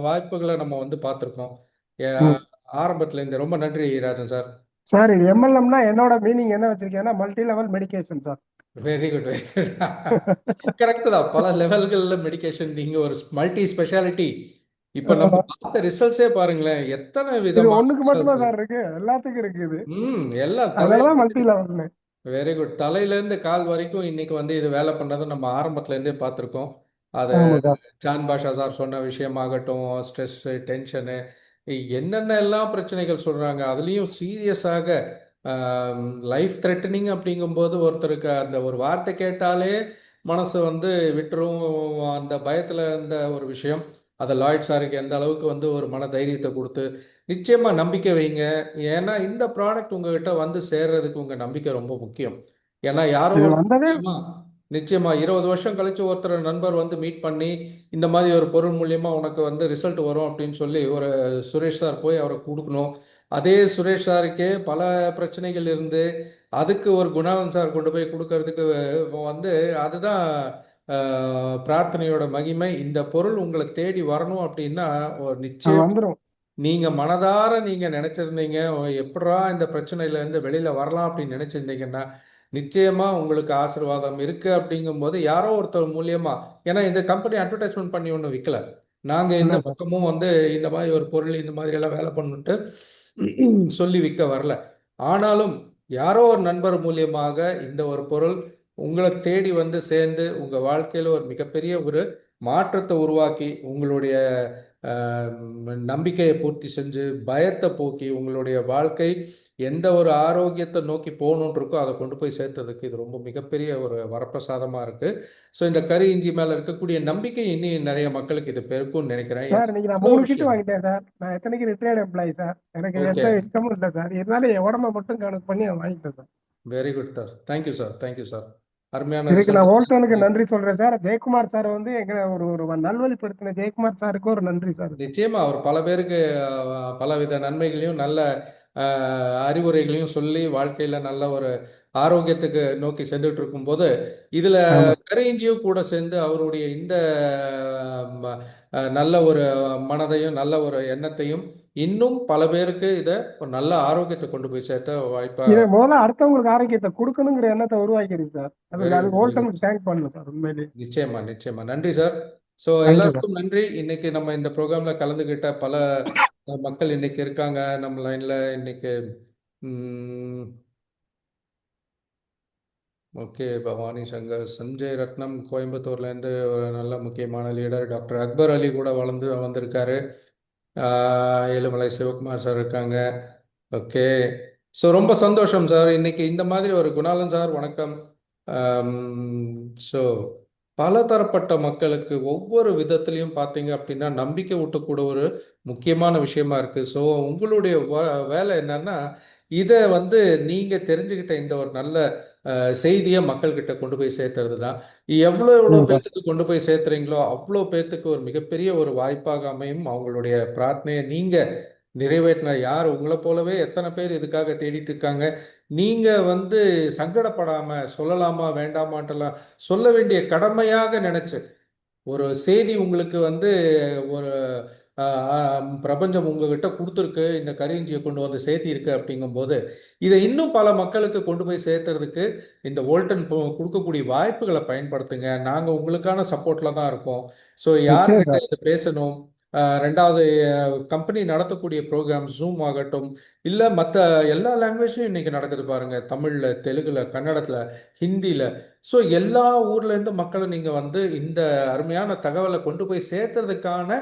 வாய்ப்புகளை நம்ம வந்து பார்த்துருக்கோம். ம். ஆரம்பத்துல இருந்து ரொம்ப நன்றி ராஜன் சார். சார் இது எம்எல்எம்னா என்னோட மீனிங் என்ன வச்சிருக்கேன்னா multi level medication sir. Very good very good. Correct தான். பல லெவல்கள்ல மெடிகேஷன், நீங்க ஒரு மல்டி ஸ்பெஷாலிட்டி. இப்ப நம்ம பார்த்த ரிசல்ட்ஸே பாருங்களேன், எத்தனை இது விதமான ஒண்ணுக்கு மட்டும்தான் ரிசல்ட்ஸ். சார் இருக்கு, எல்லாத்துக்கும் இருக்கு இது. எல்லாம் அதனாலதான் தலையில. மல்டி லெவல்னு. Very good. தலையில இருந்து கால் வரைக்கும் இன்னைக்கு வந்து இது வேலை பண்ணதை நம்ம ஆரம்பத்துல இருந்தே பார்த்துருக்கோம். அது ஆமா சார். ஜான் பாஷா சார் சொன்ன விஷயமாகட்டும், ஸ்ட்ரெஸ், டென்ஷனு, என்னென்ன எல்லாம் பிரச்சனைகள் சொல்றாங்க. அதுலயும் சீரியஸாக லைஃப் த்ரெட்டனிங் அப்படிங்கும்போது ஒருத்தருக்கு அந்த ஒரு வார்த்தை கேட்டாலே மனசு வந்து விட்டுரும். அந்த பயத்துல இருந்த ஒரு விஷயம், அதை லாய்ட் சாருக்கு எந்த அளவுக்கு வந்து ஒரு மன தைரியத்தை கொடுத்து, நிச்சயமா நம்பிக்கை வைங்க. ஏன்னா இந்த ப்ராடக்ட் உங்ககிட்ட வந்து சேர்றதுக்கு உங்க நம்பிக்கை ரொம்ப முக்கியம். ஏன்னா யாரோ இது ஒரு வந்ததே நிச்சயமா 20 வருஷம் கழிச்சு ஒருத்தர் நண்பர் வந்து மீட் பண்ணி இந்த மாதிரி ஒரு பொருள் மூலியமா உனக்கு வந்து ரிசல்ட் வரும் அப்படின்னு சொல்லி ஒரு சுரேஷ் சார் போய் அவரை கொடுக்கணும். அதே சுரேஷ் சாருக்கே பல பிரச்சனைகள் இருந்து அதுக்கு ஒரு குணாலன் சார் கொண்டு போய் கொடுக்கறதுக்கு வந்து அதுதான் பிரார்த்தனையோட மகிமை. இந்த பொருள் உங்களை தேடி வரணும் அப்படின்னா ஒரு நிச்சயம் வந்துடும். நீங்க மனதார நீங்க நினைச்சிருந்தீங்க, எப்படா இந்த பிரச்சனையில இருந்து வெளியில வரலாம் அப்படின்னு நினைச்சிருந்தீங்கன்னா, நிச்சயமா உங்களுக்கு ஆசீர்வாதம் இருக்கு அப்படிங்கும்போது யாரோ ஒருத்தர் மூலியமா, ஏன்னா இந்த கம்பெனி அட்வர்டைஸ்மெண்ட் பண்ணி ஒன்றும் விற்கல. நாங்க இல்ல இந்த சார். பக்கமும் வந்து இந்த மாதிரி ஒரு பொருள் இந்த மாதிரி எல்லாம் வேலை பண்ணிட்டு சொல்லி விற்க வரல. ஆனாலும் யாரோ ஒரு நண்பர் மூலியமாக இந்த ஒரு பொருள் உங்களை தேடி வந்து சேர்ந்து உங்க வாழ்க்கையில ஒரு மிகப்பெரிய ஒரு மாற்றத்தை உருவாக்கி உங்களுடைய நம்பிக்கையை பூர்த்தி செஞ்சு பயத்தை போக்கி உங்களுடைய வாழ்க்கை எந்த ஒரு ஆரோக்கியத்தை நோக்கி போகணுன்னு இருக்கோ அதை கொண்டு போய் சேர்த்ததுக்கு இது ரொம்ப மிகப்பெரிய ஒரு வரப்பிரசாதமா இருக்கு. ஸோ இந்த கரி இஞ்சி மேல இருக்கக்கூடிய நம்பிக்கை இன்னும் நிறைய மக்களுக்கு இது பெருக்கும்னு நினைக்கிறேன். சார் இன்னைக்கு நான் இன்னொரு 3 கிட் விஷயம். வாங்கிட்டேன் சார். நான் எத்தனைக்கு ரிட்டையர்டு எம்ப்ளாயி சார். எனக்கு ஓகே, எந்த இஷ்டமும் இல்லை சார். இருந்தாலும் என் உடம்ப மட்டும் கணக்கு பண்ணி வாங்கிட்டேன் sir. Very good sir. Thank you sir, thank you sir. அருமையான இதுக்கு நான் ரிசல்ட். ஹோல்டனுக்கு நன்றி சொல்றேன் சார். ஜெயக்குமார் சார் வந்து எங்களை ஒரு ஒரு நல்வழிப்படுத்தின ஜெயக்குமார் சாருக்கு ஒரு நன்றி சார். நிச்சயமா அவர் பல பேருக்கு பலவித நன்மைகளையும் நல்ல அறிவுரைகளையும் சொல்லி வாழ்க்கையில நல்ல ஒரு ஆரோக்கியத்துக்கு நோக்கி சென்றுட்டு இருக்கும்போது இதுல ஆமா. கரையிஞ்சியும் கூட சேர்ந்து அவருடைய இந்த ம, நல்ல ஒரு மனதையும் நல்ல ஒரு எண்ணத்தையும் இன்னும் பல பேருக்கு இத ஒரு நல்ல ஆரோக்கியத்தை கொண்டு போய் சேர்த்த வாய்ப்பா. இதை முதல்ல அடுத்தவங்களுக்கு ஆரோக்கியத்தை கொடுக்கணுங்கிற எண்ணத்தை உருவாக்கிடுது சார். வெரி அது குட் வெரி குட். ஹோல்டனுக்கு தேங்க் பண்ணணும் சார் உண்மையிலேயே. நிச்சயமா நிச்சயமா நன்றி சார். So thank you sir. எல்லாருக்கும் நன்றி. இன்னைக்கு நம்ம இந்த ப்ரோக்ராம்ல கலந்துகிட்ட பல மக்கள் இன்னைக்கு இருக்காங்க நம்ம லைன்ல இன்னைக்கு. ஓகே, பவானி சங்கர், சஞ்சய் ரத்னம் கோயம்புத்தூர்ல இருந்து ஒரு நல்ல முக்கியமான லீடர். டாக்டர் அக்பர் அலி கூட வந்திருக்காரு. ஏழுமலை சிவகுமார் சார் இருக்காங்க. ஓகே, ஸோ ரொம்ப சந்தோஷம் சார். இன்னைக்கு இந்த மாதிரி ஒரு குணாலன் சார் வணக்கம். ஸோ பலதரப்பட்ட மக்களுக்கு ஒவ்வொரு விதத்திலையும் பார்த்தீங்க அப்படின்னா நம்பிக்கை ஊட்டக்கூட ஒரு முக்கியமான விஷயமா இருக்கு. ஸோ உங்களுடைய வேலை என்னன்னா, இதை வந்து நீங்க தெரிஞ்சுக்கிட்ட இந்த ஒரு நல்ல செய்தியை மக்கள்கிட்ட கொண்டு போய் சேர்த்துறது தான். எவ்வளோ எவ்வளோ சார். பேர்த்துக்கு கொண்டு போய் சேர்த்துறீங்களோ அவ்வளோ பேர்த்துக்கு ஒரு மிகப்பெரிய ஒரு வாய்ப்பாக அமையும். அவங்களுடைய பிரார்த்தனையை நீங்க நிறைவேற்றின யார் உங்களை போலவே எத்தனை பேர் இதுக்காக தேடிட்டு இருக்காங்க. நீங்க வந்து சங்கடப்படாம சொல்லலாமா வேண்டாமான்ட்டுலாம் சொல்ல வேண்டிய கடமையாக நினைச்சு ஒரு செய்தி உங்களுக்கு வந்து ஒரு பிரபஞ்சம் உங்ககிட்ட கொடுத்துருக்கு, இந்த கரியஞ்சியை கொண்டு வந்து சேர்த்திருக்கு அப்படிங்கும்போது இதை இன்னும் பல மக்களுக்கு கொண்டு போய் சேர்த்துறதுக்கு இந்த வோல்டன் கொடுக்கக்கூடிய வாய்ப்புகளை பயன்படுத்துங்க. நாங்கள் உங்களுக்கான சப்போர்ட்ல தான் இருக்கோம். ஸோ நிச்சயம் யார்கிட்ட சார். இது பேசணும், ரெண்டாவது கம்பெனி நடத்தக்கூடிய ப்ரோக்ராம் ஜூம் ஆகட்டும், இல்லை மற்ற எல்லா லாங்குவேஜ்லையும் இன்னைக்கு நடக்குது பாருங்க. தமிழில், தெலுங்குல, கன்னடத்தில், ஹிந்தியில். ஸோ எல்லா ஊர்லேருந்து மக்களை நீங்கள் வந்து இந்த அருமையான தகவலை கொண்டு போய் சேர்த்துறதுக்கான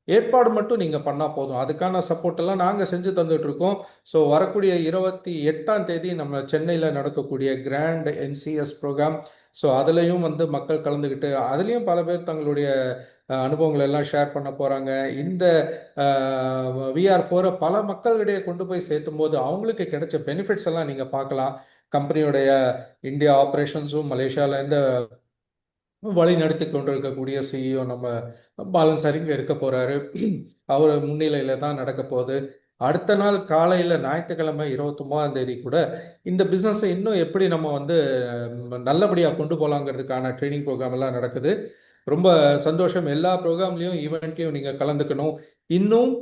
ஏற்பாடு மட்டும் நீங்கள் பண்ணால் போதும். அதுக்கான சப்போர்ட் எல்லாம் நாங்கள் செஞ்சு தந்துட்டு இருக்கோம். ஸோ வரக்கூடிய 28ஆம் தேதி நம்ம சென்னையில் நடக்கக்கூடிய கிராண்ட் NCS ப்ரோக்ராம். ஸோ அதுலேயும் வந்து மக்கள் கலந்துக்கிட்டு அதுலேயும் பல பேர் தங்களுடைய அனுபவங்கள் எல்லாம் ஷேர் பண்ண போகிறாங்க. இந்த VR4 பல மக்களிடையே கொண்டு போய் சேர்த்தும் போது அவங்களுக்கு கிடைச்ச பெனிஃபிட்ஸ் எல்லாம் நீங்கள் பார்க்கலாம். கம்பெனியுடைய இந்தியா ஆப்ரேஷன்ஸும் மலேசியாவிலேருந்து வழி நடத்தி கொண்டிருக்கக்கூடிய CEO நம்ம பாலன் சார் இங்கே இருக்க போகிறாரு. அவர் முன்னிலையில் தான் நடக்க போகுது. அடுத்த நாள் காலையில் ஞாயிற்றுக்கிழமை 29ஆம் தேதி கூட இந்த பிஸ்னஸை இன்னும் எப்படி நம்ம வந்து நல்லபடியாக கொண்டு போகலாங்கிறதுக்கான ட்ரைனிங் ப்ரோக்ராம் எல்லாம் நடக்குது. ரொம்ப சந்தோஷம். எல்லா ப்ரோக்ராம்லையும் ஈவெண்ட்லையும் நீங்கள் கலந்துக்கணும். இன்னும்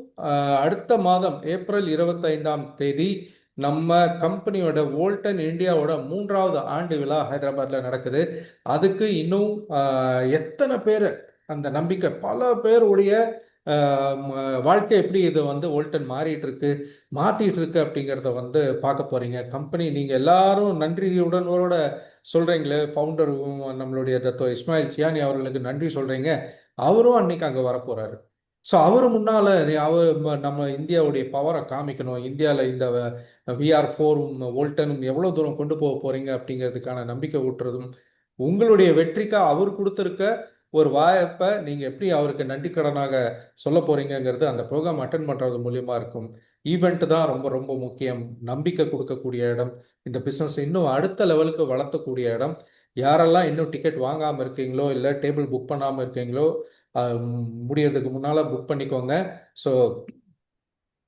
அடுத்த மாதம் ஏப்ரல் 25ஆம் தேதி நம்ம கம்பெனியோட வோல்டன் இந்தியாவோட 3வது ஆண்டு விழா ஹைதராபாத்தில் நடக்குது. அதுக்கு இன்னும் எத்தனை பேர் அந்த நம்பிக்கை பல பேருடைய வாழ்க்கை எப்படி இது வந்து வோல்டன் மாற்றிட்டு இருக்கு அப்படிங்கிறத வந்து பார்க்க போகிறீங்க. கம்பெனி நீங்கள் எல்லாரும் நன்றியுடனோட சொல்கிறீங்களே, ஃபவுண்டரும் நம்மளுடைய தத்துவ இஸ்மாயில் சியானி அவர்களுக்கு நன்றி சொல்கிறீங்க. அவரும் அன்னைக்கு அங்கே வரப்போகிறாரு. ஸோ அவர் முன்னால் நம்ம இந்தியாவுடைய பவரை காமிக்கணும். இந்தியாவில் இந்த VR4ம் வோல்டனும் எவ்வளோ தூரம் கொண்டு போக போகிறீங்க அப்படிங்கிறதுக்கான நம்பிக்கை ஊட்டுறதும், உங்களுடைய வெற்றிக்காக அவர் கொடுத்துருக்க ஒரு வாய்ப்பை நீங்கள் எப்படி அவருக்கு நன்றி கடனாக சொல்ல போகிறீங்கிறது அந்த ப்ரோக்ராம் அட்டன் பண்ணுறது மூலியமா இருக்கும். ஈவெண்ட் தான் ரொம்ப ரொம்ப முக்கியம். நம்பிக்கை கொடுக்கக்கூடிய இடம். இந்த பிஸ்னஸ் இன்னும் அடுத்த லெவலுக்கு வளர்த்தக்கூடிய இடம். யாரெல்லாம் இன்னும் டிக்கெட் வாங்காமல் இருக்கீங்களோ, இல்லை டேபிள் புக் பண்ணாமல் இருக்கீங்களோ, முடியறதுக்கு முன்னால் புக் பண்ணிக்கோங்க. ஸோ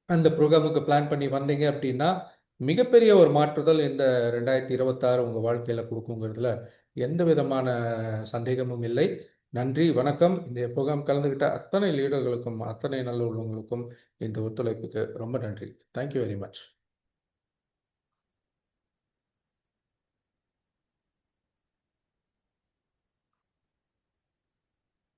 அந்த ப்ரோக்ராமுக்கு பிளான் பண்ணி வந்தீங்க அப்படின்னா மிகப்பெரிய ஒரு மாற்றுதல் இந்த 2026 உங்கள் வாழ்க்கையில் கொடுக்குங்கிறதுல எந்த விதமான சந்தேகமும் இல்லை. நன்றி, வணக்கம். இந்த ப்ரோக்ராம் கலந்துக்கிட்ட அத்தனை லீடர்களுக்கும் அத்தனை நல்ல உள்ளவங்களுக்கும் இந்த ஒத்துழைப்புக்கு ரொம்ப நன்றி. Thank you very much.